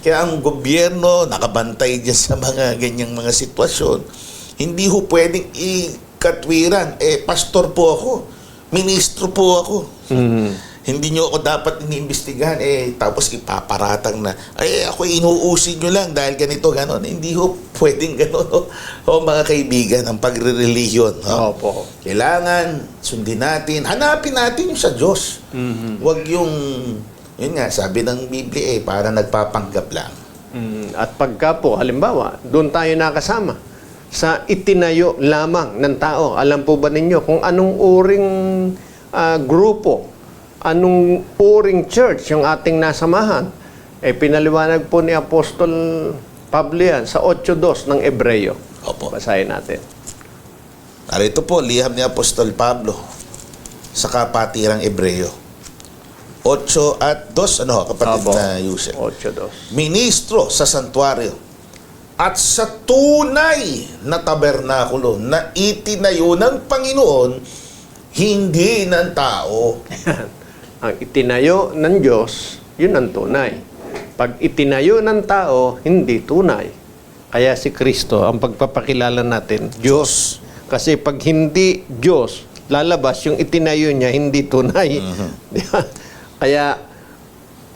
Kaya ang gobyerno nakabantay dyan sa mga ganyang mga sitwasyon. Hindi ho pwedeng ikatwiran. Pastor po ako, ministro po ako. Hindi nyo ako dapat iniimbestigahan tapos ipaparatang na ako inuusin nyo lang dahil ganito ganon. Hindi ho pwedeng ganon mga kaibigan ang pagre-relihiyon. Opo. Kailangan sundin natin, hanapin natin yung sa Diyos. Huwag yung yun nga sabi ng Biblia para nagpapanggap lang. At pagka po halimbawa doon tayo nakasama sa itinayo lamang ng tao, alam po ba ninyo kung anong uring grupo, anong uring church yung ating nasamahan? Pinaliwanag po ni Apostol Pablo yan sa 8:2 ng Ebreyo. Opo. Basahin natin. Narito po, liham ni Apostol Pablo sa kapatirang Ebreyo. 8:2, kapatid Opo. na Yusef? 8:2. Ministro sa santuario at sa tunay na tabernakulo na itinayo ng Panginoon, hindi ng tao. Ang itinayo ng Diyos, yun ang tunay. Pag itinayo ng tao, hindi tunay. Kaya si Kristo, ang pagpapakilala natin, Diyos. Kasi pag hindi Diyos, lalabas yung itinayo niya, hindi tunay. Di ba? Kaya,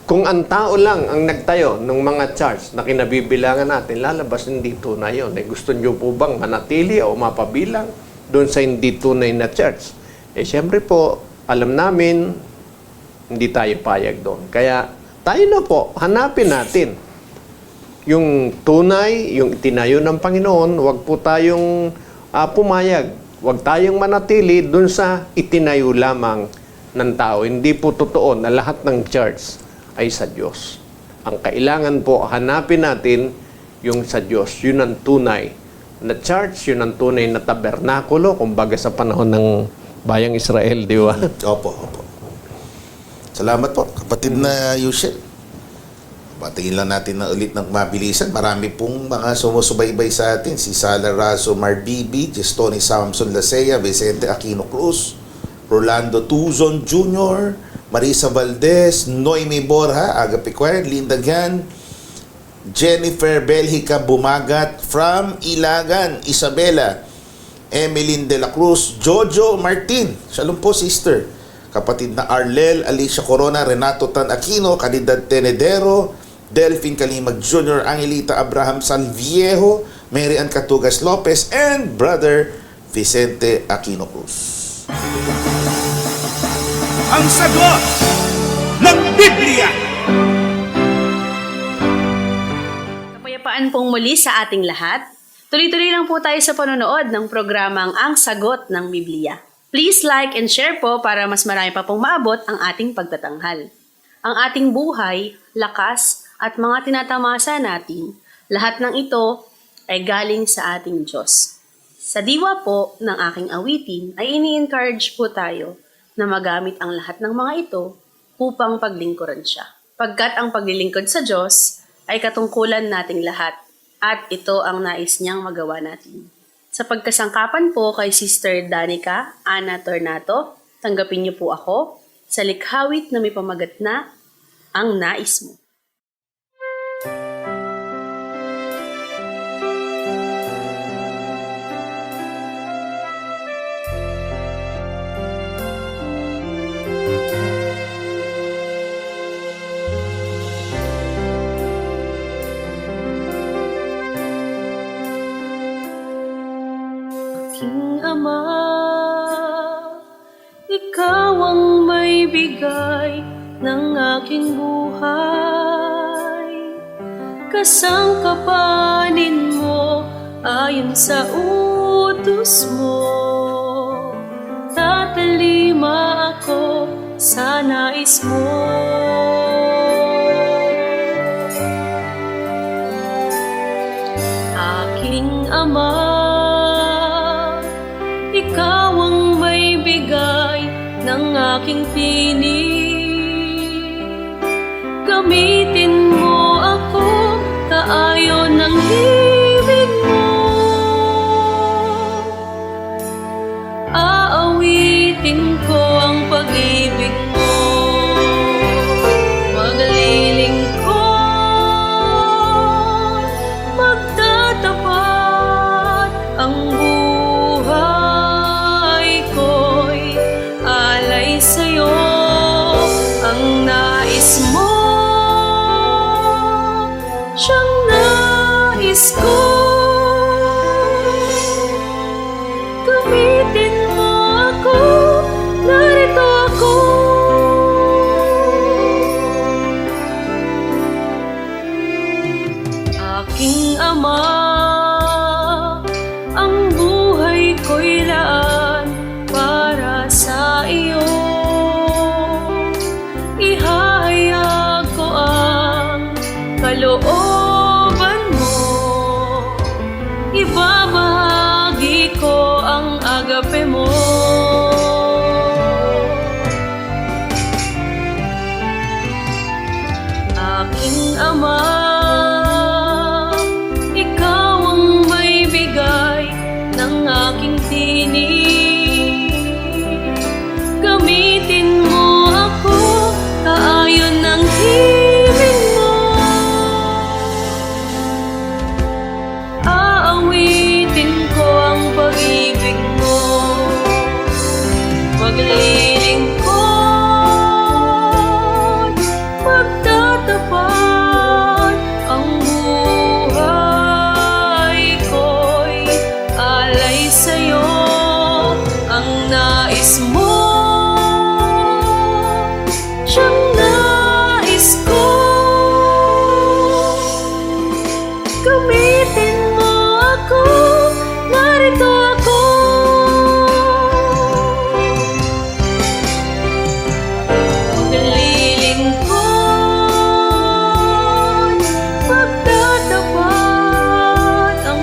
kung ang tao lang ang nagtayo ng mga church na kinabibilangan natin, lalabas hindi tunay yun. Gusto niyo po bang manatili o mapabilang doon sa hindi tunay na church? Siyempre po, alam namin, hindi tayo payag doon. Kaya tayo na po, hanapin natin yung tunay, yung itinayo ng Panginoon. Huwag po tayong pumayag. Huwag tayong manatili doon sa itinayo lamang ng tao. Hindi po totoo na lahat ng church ay sa Diyos. Ang kailangan po, hanapin natin yung sa Diyos. Yun ang tunay na church, yun ang tunay na tabernakulo, kumbaga sa panahon ng bayang Israel, di ba? Opo. Salamat po, kapatid na Yusef. Patingin lang natin na ulit ng mabilisan. Marami pong mga sumusubaybay sa atin. Si Sala Razo Marbibi, Gestoni Samson Lasea, Vicente Aquino Cruz, Rolando Tuzon Jr., Marisa Valdez, Noemi Borja, Agape Choir, Linda Gan, Jennifer Belhica Bumagat from Ilagan, Isabela, Emeline de la Cruz, Jojo Martin, shalom po sister, kapatid na Arlel, Alicia Corona, Renato Tan Aquino, Caridad Tenedero, Delphine Kalimag Jr., Angelita Abraham Salviejo, Mary Ann Catugas Lopez, and Brother Vicente Aquino Cruz. Ang sagot ng Biblia. Kapayapaan pong muli sa ating lahat. Tuloy-tuloy lang po tayo sa panonood ng programang Ang Sagot ng Biblia. Please like and share po para mas marami pa pong maabot ang ating pagtatanghal. Ang ating buhay, lakas, at mga tinatamasa natin, lahat ng ito ay galing sa ating Diyos. Sa diwa po ng aking awitin ay ini-encourage po tayo na magamit ang lahat ng mga ito upang paglingkuran siya. Pagkat ang paglilingkod sa Diyos ay katungkulan nating lahat at ito ang nais niyang magawa natin. Sa pagkasangkapan po kay Sister Danica Ana Tornato, tanggapin niyo po ako sa likhawit na may pamagat na Ang Nais Mo. Aking Ama, Ikaw ang may bigay ng aking buhay. Kasangkapanin mo ayon sa utos mo. Tatalima ako sa nais mo. Aking Ama, Ikaw ang may bigay ng aking tinig. Gamitin mo ako kaayon ng ibig mo. Aawitin ko ang pag-ibig mo. Maglilingkod, magtatapat ang buhay ko'y alay sa'yo. Ang nais mo, siyang nais ko. Gamitin mo ako, narito ako. Aking Ama, ang buhay ko'y laan para sa iyo. Ihahayag ko ang kalooban mo. Ibabahagi ko ang agape mo. Aking Ama, Ikaw ang may bigay ng aking tinig. Gamitin mo ako kaayon ng himig mo. Aawitin ko ang pag-ibig mo. Maglilingkod, magtatapat ang buhay ko'y alay sa'yo. Ang nais mo, siyang nais ko. Gamitin mo ako, narito ako. Maglilingkod, magtatapat ang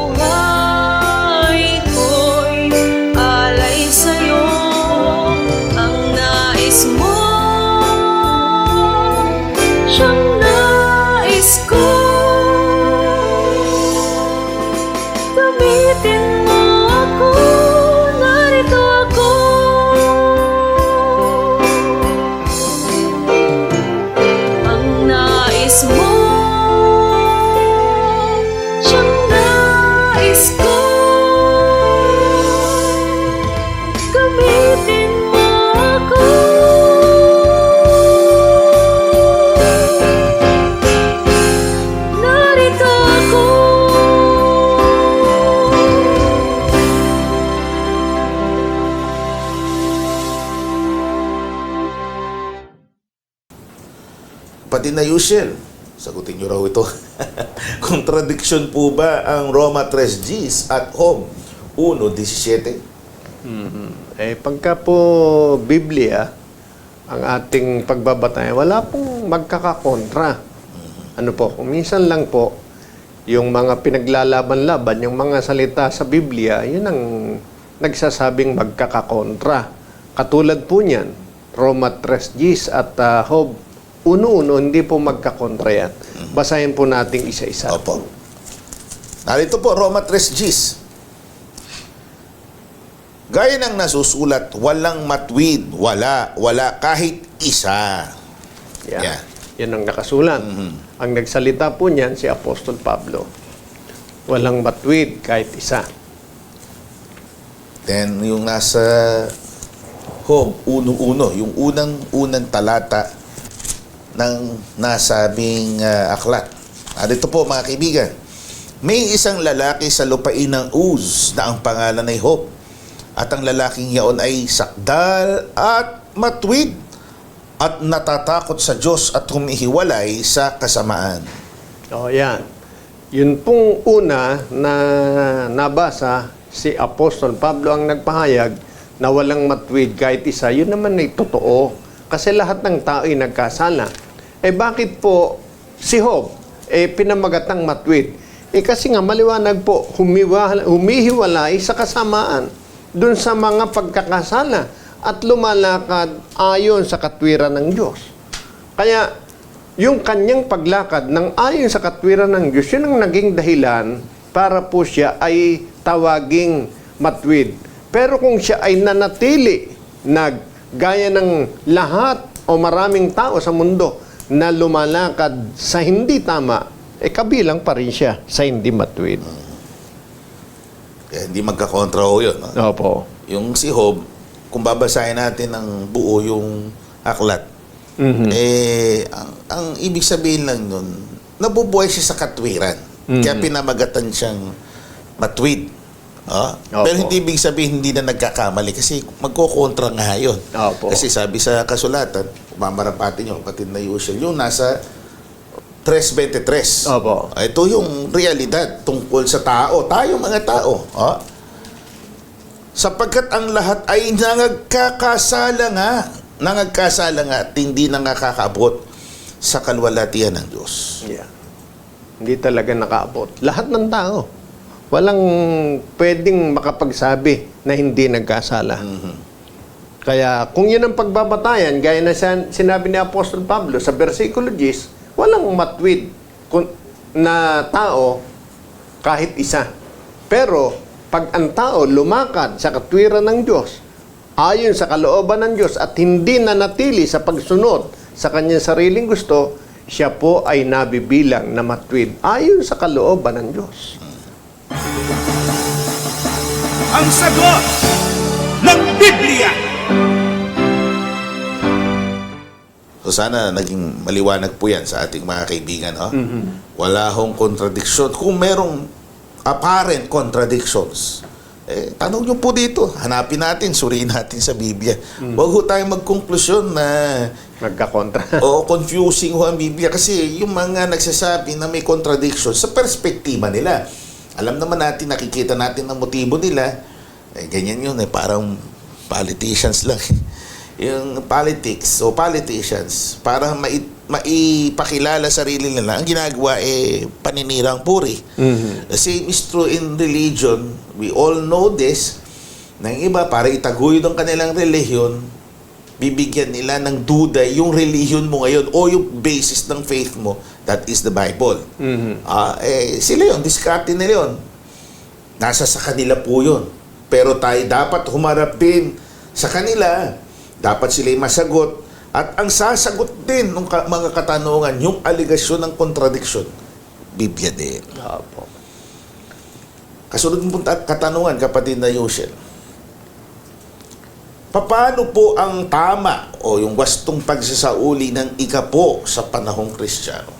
buhay ko'y alay sa'yo. Ang nais mo, siyang nais ko. Gamitin mo ako, narito ako. Ang nais mo, siyang nais ko. Gamitin mo ako. Narito ako. Pati na Yushel, sagutin nyo raw ito. Contradiction po ba ang Roma 3 Gs at home 1:17? Pagka po Biblia, ang ating pagbabatayan, wala pong magkakakontra. Ano po, kung minsan lang po, yung mga pinaglalaban-laban, yung mga salita sa Biblia, yun ang nagsasabing magkakakontra. Katulad po niyan, Roma 3:10 at Job 1:1, hindi po magkakontra yan. Basahin po natin isa-isa. Opo. Narito po, Roma 3:10. Gaya ng nasusulat, walang matwid, wala kahit isa. Yan. Yeah. Yan ang nakasulat. Ang nagsalita po niyan si Apostol Pablo. Walang matwid kahit isa. Then, yung nasa Job 1:1, yung unang talata ng nasabing aklat. Dito po mga kaibigan, may isang lalaki sa lupain ng Uz na ang pangalan ay Job. At ang lalaking yaon ay sakdal at matwid at natatakot sa Diyos at humihiwalay sa kasamaan. Yan. Yun pong una na nabasa, si Apostol Pablo ang nagpahayag na walang matwid kahit isa. Yun naman ay totoo. Kasi lahat ng tao ay nagkasala. Bakit po si Job pinamagatang matwid? Kasi nga maliwanag po, humihiwalay sa kasamaan dun sa mga pagkakasala at lumalakad ayon sa katwiran ng Diyos. Kaya, yung kanyang paglakad ng ayon sa katwiran ng Diyos, yun ang naging dahilan para po siya ay tawaging matwid. Pero kung siya ay nanatili na gaya ng lahat o maraming tao sa mundo na lumalakad sa hindi tama, kabilang pa rin siya sa hindi matwid. Kaya hindi magkakontra ho yun. No? Opo. Yung si Job, kung babasahin natin ng buo yung aklat, ang ibig sabihin lang nun, nabubuhay siya sa katwiran. Kaya pinamagatan siyang matwid. Opo. Pero hindi ibig sabihin hindi na nagkakamali kasi magkokontra nga yun. Opo. Kasi sabi sa kasulatan, mamarapati nyo, kapatid na usual, yung nasa 3:23. Opo. Ito yung realidad tungkol sa tao. Tayo mga tao. Sapagkat ang lahat ay nangagkakasala nga at hindi na nakakaabot sa kalwalhatian ng Diyos. Yeah. Hindi talaga nakaabot. Lahat ng tao. Walang pwedeng makapagsabi na hindi nagkasala. Kaya kung yun ang pagbabatayan, gaya na sinabi ni Apostol Pablo sa versikulo 10, walang matwid na tao kahit isa. Pero pag ang tao lumakad sa katwiran ng Diyos, ayon sa kalooban ng Diyos at hindi nanatili sa pagsunod sa kanyang sariling gusto, siya po ay nabibilang na matwid ayon sa kalooban ng Diyos. Ang sagot ng Biblia. So sana naging maliwanag po yan sa ating mga kaibigan. Wala hong kontradiksyon. Kung merong apparent contradictions, tanong nyo po dito. Hanapin natin, suriin natin sa Biblia. Huwag ho tayong magkonklusyon na Magkakontra. confusing ho ang Biblia. Kasi yung mga nagsasabi na may contradiction sa perspektiba nila. Alam naman natin, nakikita natin ang motibo nila. Ganyan yun, parang politicians lang. Yung politics o politicians, para maipakilala sarili nila, ang ginagawa paninirang puri. The same is true in religion. We all know this. Nang iba, para itaguyod ang kanilang relihiyon, bibigyan nila ng duda yung relihiyon mo ngayon o yung basis ng faith mo, that is the Bible. Sila yun, diskarte nila yun. Nasa sa kanila po yun. Pero tayo dapat humarap din sa kanila. Dapat sila'y masagot. At ang sasagot din ng mga katanungan, yung aligasyon ng contradiction, Biblia din. Opo. Kasunod mong katanungan, kapatid na Yushel. Paano po ang tama o yung wastong pagsasauli ng ikapo sa panahong Kristiyano?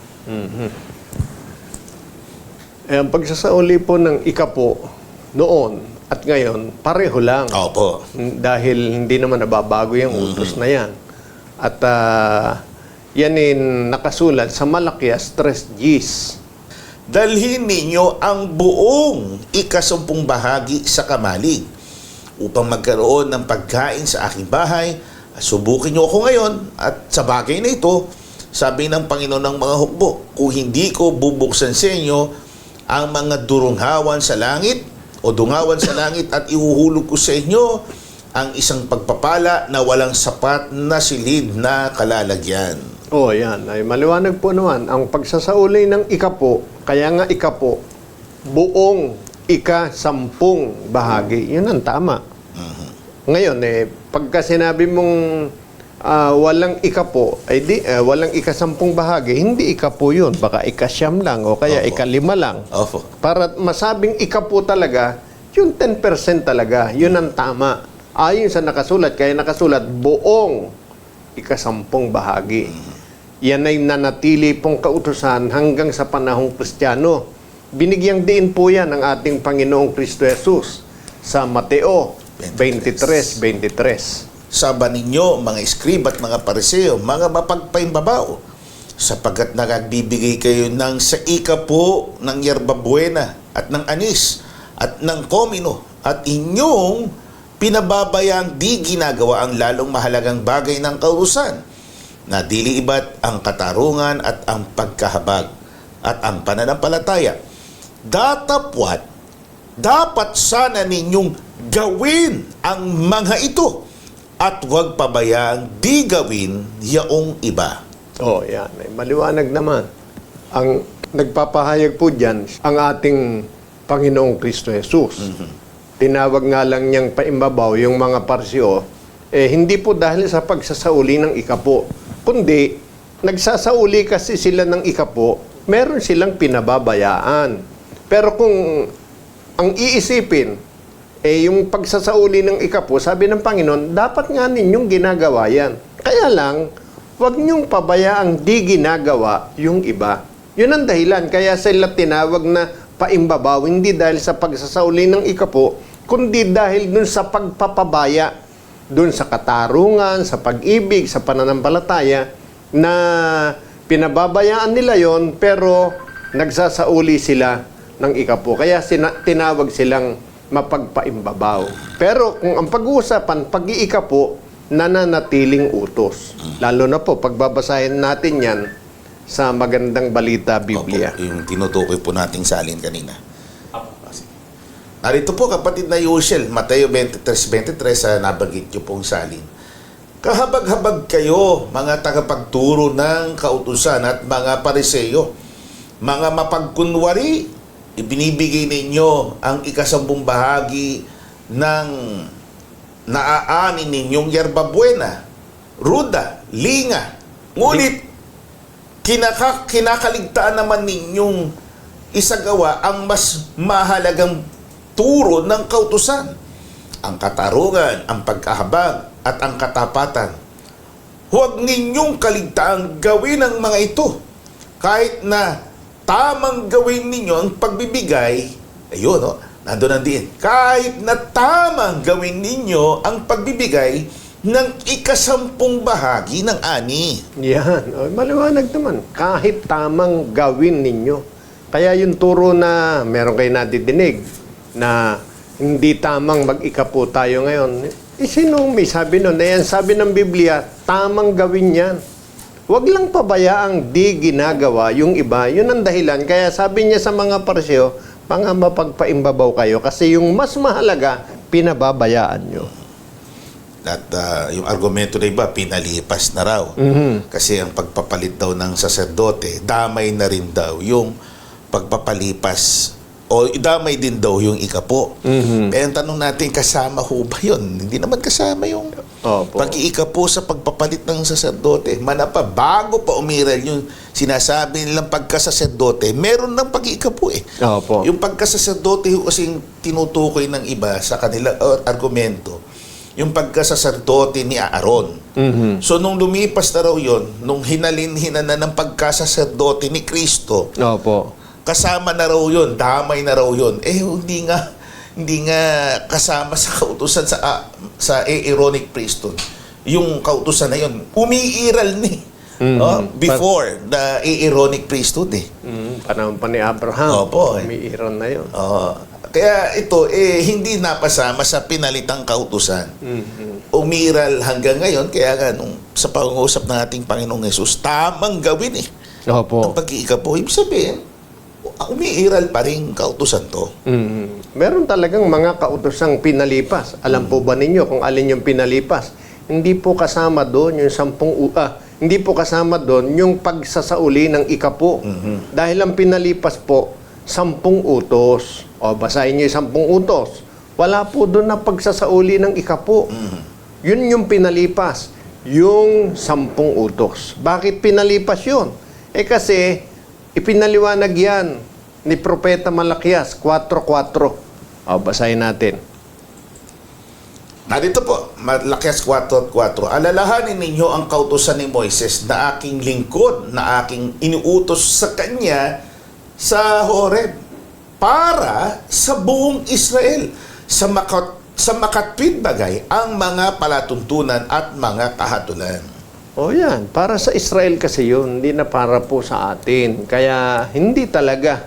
Ang pagsasauli po ng ikapo noon at ngayon, pareho lang. Opo. Dahil hindi naman nababago yung utos na yan. At yan nakasulat sa Malakias 3:10. Dalhin ninyo ang buong ika-10 bahagi sa kamalig upang magkaroon ng pagkain sa aking bahay. Subukin niyo ako ngayon at sa bagay na ito, sabi ng Panginoon ng mga hukbo, kung hindi ko bubuksan sa inyo ang mga durunghawan sa langit o dungawan sa langit at ihuhulog ko sa inyo ang isang pagpapala na walang sapat na silid na kalalagyan. Oh, yan. Ay maliwanag po naman. Ang pagsasauli ng ikapo, kaya nga ikapo, buong ika-10 bahagi. Yun ang tama. Ngayon, pagka sinabi mong walang ikapo, ay walang ika-10 bahagi, hindi ikapo yun. Baka ika-9 lang o kaya Opo. ika-5 lang. Opo. Para masabing ikapo talaga, yung 10% talaga, yun ang tama. Ayon sa nakasulat, kaya nakasulat, buong ika-10 bahagi. Yan ay nanatili pong kautusan hanggang sa panahong Kristiyano. Binigyang diin po yan ng ating Panginoong Kristo Jesus sa Mateo 23:23. Saba ninyo, mga eskrib at mga pariseo, mga mapagpaimbabaw, sapagkat nakagbibigay kayo ng saika po ng yerbabuena at ng anis at ng komino at inyong pinababayang di ginagawa ang lalong mahalagang bagay ng kautusan na dili iba't ang katarungan at ang pagkahabag at ang pananampalataya. Datapwat, dapat sana ninyong gawin ang mga ito at huwag pabayang di gawin yaong iba. Oh, yan. Ay maliwanag naman. Ang nagpapahayag po dyan, ang ating Panginoong Kristo Jesus. Tinawag nga lang niyang paimbabaw yung mga parsyo, hindi po dahil sa pagsasauli ng ikapo, kundi nagsasauli kasi sila ng ikapo, meron silang pinababayaan. Pero kung ang iisipin, yung pagsasauli ng ikapo, sabi ng Panginoon, dapat nga ninyong ginagawa yan. Kaya lang, huwag niyong pabayaang di ginagawa yung iba. Yun ang dahilan. Kaya sila tinawag na paimbabaw, hindi dahil sa pagsasauli ng ikapo, kundi dahil dun sa pagpapabaya, dun sa katarungan, sa pag-ibig, sa pananampalataya, na pinababayaan nila yon pero nagsasauli sila ng ikapo. Kaya tinawag silang mapagpaimbabaw. Pero kung ang pag-uusapan, pag-iikapo, nananatiling utos. Lalo na po, pagbabasahin natin yan sa Magandang Balita, Biblia. Opo, yung tinutukoy po nating salin kanina. Narito po kapatid na Yushel, Mateo 23:23 nabanggit niyo pong salin. Kahabag-habag kayo, mga tagapagturo ng kautusan at mga pariseo, mga mapagkunwari, ibinibigay ninyo ang ika-10 bahagi ng naaanin ninyong yerbabuena, ruda, linga. Ngunit kinakaligtaan naman ninyong isagawa ang mas mahalagang turo ng kautusan, ang katarungan, ang pagkahabag at ang katapatan. Huwag ninyong kaligtaang gawin ang mga ito. Kahit na tamang gawin ninyo ang pagbibigay, ayun, no? Nandun din. Kahit na tamang gawin ninyo ang pagbibigay ng ika-10 bahagi ng ani. Yan. O, maliwanag naman. Kahit tamang gawin ninyo. Kaya yung turo na meron kayo nadidinig na hindi tamang mag-ikapo tayo ngayon. Sino may sabi nun? Ayan, sabi ng Biblia, tamang gawin yan. Huwag lang pabayaang di ginagawa yung iba. Yun ang dahilan. Kaya sabi niya sa mga pariseo, mga mapagpaimbabaw kayo kasi yung mas mahalaga, pinababayaan nyo. At yung argumento na iba, pinalipas na raw. Kasi ang pagpapalit daw ng saserdote, damay na rin daw yung pagpapalipas o damay din daw yung ikapo. Kaya ang tanong natin, kasama ho ba yun? Hindi naman kasama yung pag-iikapo sa pagpapalit ng saserdote. Manapa, bago pa umiral yung sinasabi nilang pagkasaserdote, meron ng pag-iikapo eh. Opo. Yung pagkasaserdote kasing tinutukoy ng iba sa kanilang argumento, yung pagkasaserdote ni Aaron. So nung lumipas na raw yun, nung hinalin-hina na ng pagkasaserdote ni Kristo, Opo. kasama na raw yun, damay na raw yun. Hindi nga kasama sa kautusan sa Aaronic priesthood. Yung kautusan na yun, umiiral ni before the Aaronic priesthood eh. Panahon pa ni Abraham. Opo. Umiiral na yun. Kaya ito, hindi napasama sa pinalitang kautusan. Umiral hanggang ngayon, kaya nga nung sa pangungusap ng ating Panginoong Yesus, tamang gawin eh. Opo. Ang pag-iikapo, ibig sabihin, umiiral pa rin kautusan to. Meron talagang mga kautosang pinalipas. Alam po ba ninyo kung alin yung pinalipas? Hindi po kasama doon yung hindi po kasama doon yung pagsasauli ng ikapo. Dahil ang pinalipas po, 10 utos. O, basahin niyo yung 10 utos. Wala po doon na pagsasauli ng ikapo. Yun yung pinalipas. Yung 10 utos. Bakit pinalipas yun? Kasi, ipinaliwanag yan ni Propeta Malakias, 4:4. O, basahin natin. Narito po, Malakias 4:4. Alalahanin ninyo ang kautusan ni Moises na aking lingkod, na aking iniutos sa kanya sa Horeb, para sa buong Israel, sa makatwid bagay ang mga palatuntunan at mga kahatulan. O yan, para sa Israel kasi yun, hindi na para po sa atin. Kaya hindi talaga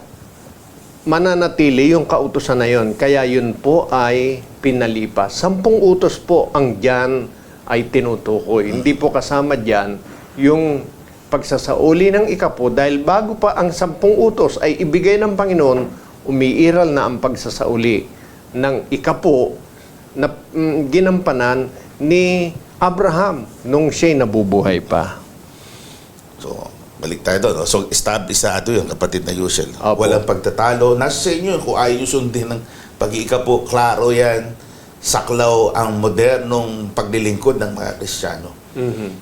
mananatili yung kautusan na yun. Kaya yun po ay pinalipas. 10 utos po ang diyan ay tinutukoy. Hindi po kasama diyan yung pagsasauli ng ikapo, dahil bago pa ang 10 utos ay ibigay ng Panginoon, umiiral na ang pagsasauli ng ikapo na ginampanan ni Abraham nung siya'y nabubuhay pa. So, balik tayo doon. So, establisado yung kapatid na Yushel. Opo. Walang pagtatalo. Nasa sa inyo kung ayaw nyo sundin ng pag-iikapo. Klaro yan. Saklaw ang modernong paglilingkod ng mga Kristiyano.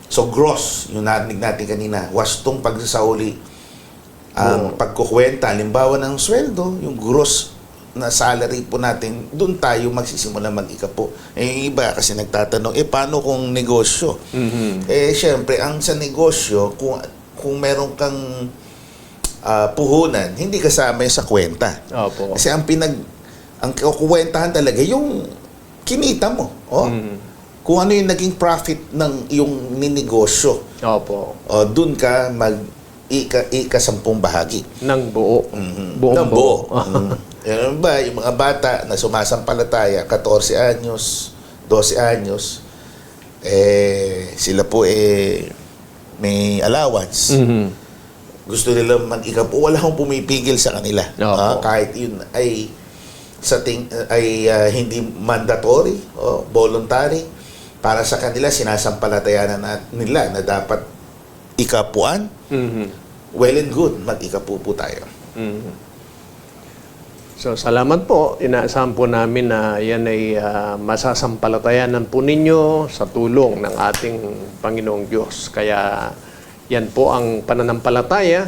So, gross, yung narinig natin kanina, wastong pagsasauli, ang pagkukwenta, halimbawa ng sweldo, yung gross na salary po natin, doon tayo magsisimula mag-ikapo. Yung iba kasi nagtatanong, paano kung negosyo? Syempre, ang sa negosyo, kung meron kang puhunan, hindi kasama sa kwenta. Opo. Kasi ang kukwentahan talaga, yung kinita mo. Kung ano yung naging profit ng yung ninegosyo. Opo. Doon ka ika-10 bahagi. Ng buo. Buong Ng buo. buo. Yan ba, yung mga bata na sumasampalataya, 14 anyos, 12 anyos, sila po may allowance. Gusto nila mag-ikapo, wala akong pumipigil sa kanila. Opo. Kahit yun ay hindi mandatory o voluntary. Para sa kanila, sinasampalatayanan nila na dapat ikapuan. Well and good, mag-ikapu po tayo. So, salamat po. Inaasahan po namin na yan ay masasampalatayanan po ninyo sa tulong ng ating Panginoong Diyos. Kaya yan po ang pananampalataya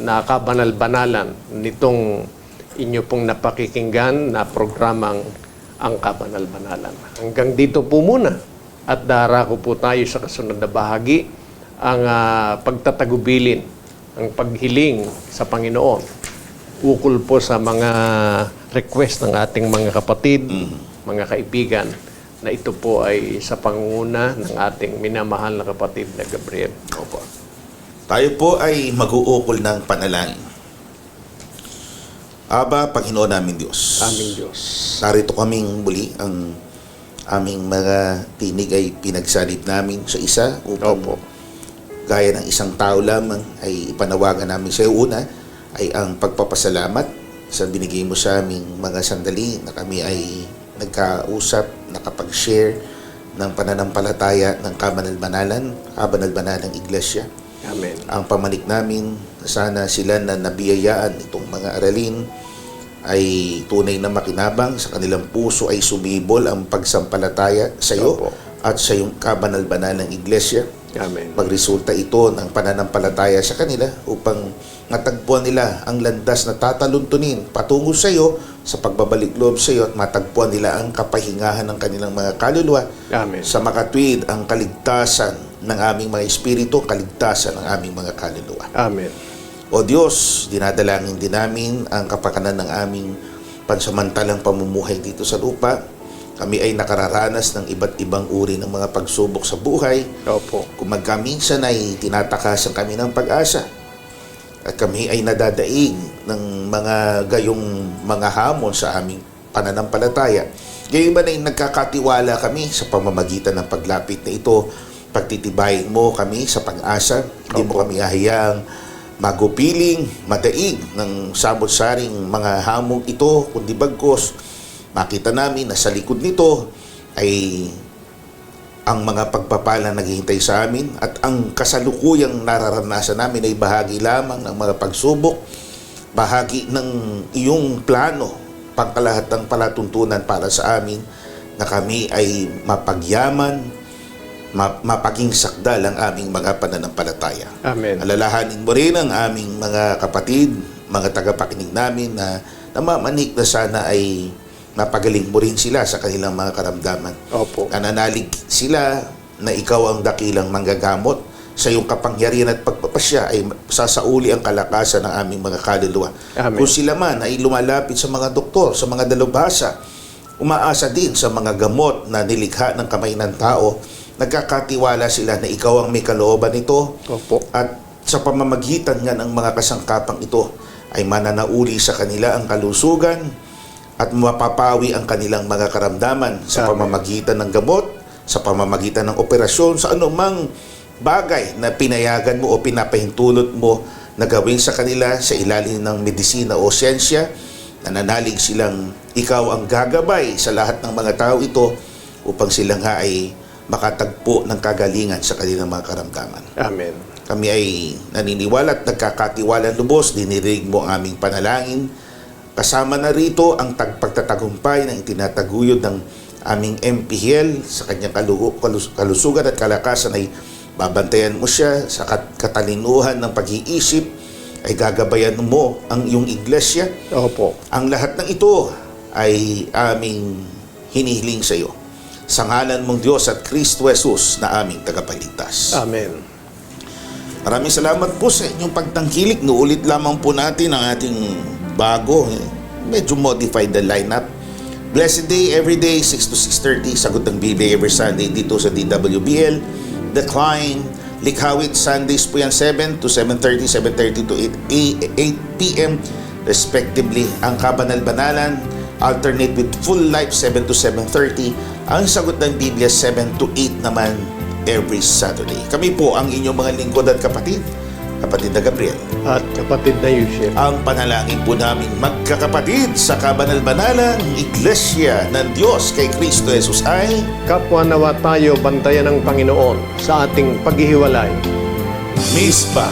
na kabanal-banalan nitong inyo pong napakikinggan na programang ang kabanal-banalan. Hanggang dito po muna. At darako po tayo sa kasunod na bahagi, ang pagtatagubilin, ang paghiling sa Panginoon. Ukol po sa mga request ng ating mga kapatid, mga kaibigan, na ito po ay sa pangunguna ng ating minamahal na kapatid na Gabriel. Opo. Tayo po ay mag-uukol ng panalangin. Aba, Panginoon namin Diyos. Aming Diyos. Narito kaming muli, ang aming mga tinig ay pinagsalip namin sa isa upang gaya ng isang tao lamang ay ipanawagan namin sa iyo. Una ay ang pagpapasalamat sa binigay mo sa aming mga sandali na kami ay nagkausap, nakapag-share ng pananampalataya ng kabanal-banalang iglesia. Amen. Ang pamanik namin, sana sila na nabiyayaan itong mga aralin ay tunay na makinabang, sa kanilang puso ay sumibol ang pagsampalataya sa iyo Opo. at sa iyong kabanal-banalang iglesia. Amen. Magresulta ito ng pananampalataya sa kanila upang matagpuan nila ang landas na tataluntunin patungo sa iyo sa pagbabalik loob sa iyo at matagpuan nila ang kapahingahan ng kanilang mga kaluluwa. Amen. Sa makatwid ang kaligtasan ng aming mga espiritu, kaligtasan ng aming mga kaluluwa. Amen. O Diyos, dinadalangin din namin ang kapakanan ng aming pansamantalang pamumuhay dito sa lupa. Kami ay nakararanas ng iba't ibang uri ng mga pagsubok sa buhay. Opo. Kung magkaminsan ay tinatakasan kami ng pag-asa. At kami ay nadadaig ng mga gayong mga hamon sa aming pananampalataya. Gayon ba na nagkakatiwala kami sa pamamagitan ng paglapit na ito, pagtitibayin mo kami sa pag-asa, hindi mo kami hahayaang magupiling, madaig ng samot-saring mga hamong ito, kundi bagkos, makita namin na sa likod nito ay ang mga pagpapala naghihintay sa amin at ang kasalukuyang nararanasan namin ay bahagi lamang ng mga pagsubok, bahagi ng iyong plano, pangkalahatang palatuntunan para sa amin na kami ay mapagyaman, mapaging sakdal ang aming mga pananampalataya. Amen. Alalahanin mo rin ang aming mga kapatid, mga tagapakinig namin na namamanik na sana ay mapagaling mo rin sila sa kanilang mga karamdaman. Opo. Nananalig sila na ikaw ang dakilang manggagamot sa iyong kapangyarihan at pagpapasya ay sasauli ang kalakasan ng aming mga kaluluwa. Amen. Kung sila man ay lumalapit sa mga doktor, sa mga dalubhasa, umaasa din sa mga gamot na nilikha ng kamay ng tao, nagkakatiwala sila na ikaw ang may kalooban nito. Opo. At sa pamamagitan nga ng mga kasangkapang ito ay mananauli sa kanila ang kalusugan at mapapawi ang kanilang mga karamdaman sa Amen. pamamagitan ng gamot, sa pamamagitan ng operasyon, sa anumang bagay na pinayagan mo o pinapahintulot mo na gawin sa kanila sa ilalim ng medisina o siyensya. Nananalig silang ikaw ang gagabay sa lahat ng mga tao ito upang sila nga ay makatagpo ng kagalingan sa kanilang mga karamdaman. Amen. Kami ay naniniwala at nagkakatiwala lubos, dinirig mo ang aming panalangin. Kasama na rito ang pagtatagumpay ng itinataguyod ng aming MPHL sa kanyang kalusugan at kalakasan ay babantayan mo siya sa katalinuhan ng pag-iisip, ay gagabayan mo ang iyong iglesia. Opo. Ang lahat ng ito ay aming hinihiling sa iyo. Sa ngalan mong Diyos at Kristo Jesus na aming tagapagligtas. Amen. Maraming salamat po sa inyong pagtangkilik. Nuulit lamang po natin ang ating bago, medyo modified the lineup. Blessed Day, every day, 6 to 6:30, Sagot ng Biblia every Sunday dito sa DWBL. The Climb, Likhawit, Sundays po yan, 7 to 7:30, 7:30 to 8 p.m. respectively. Ang Kabanal-Banalan, alternate with Full Life, 7 to 7:30. Ang Sagot ng Biblia, 7 to 8 naman every Saturday. Kami po ang inyong mga lingkod at kapatid na Gabriel. At kapatid na Yusef. Ang panalangin po namin magkakapatid sa kabanal-banalang Iglesia ng Diyos kay Kristo Jesus ay Kapwa nawa tayo bantayan ng Panginoon sa ating paghihiwalay. Mispa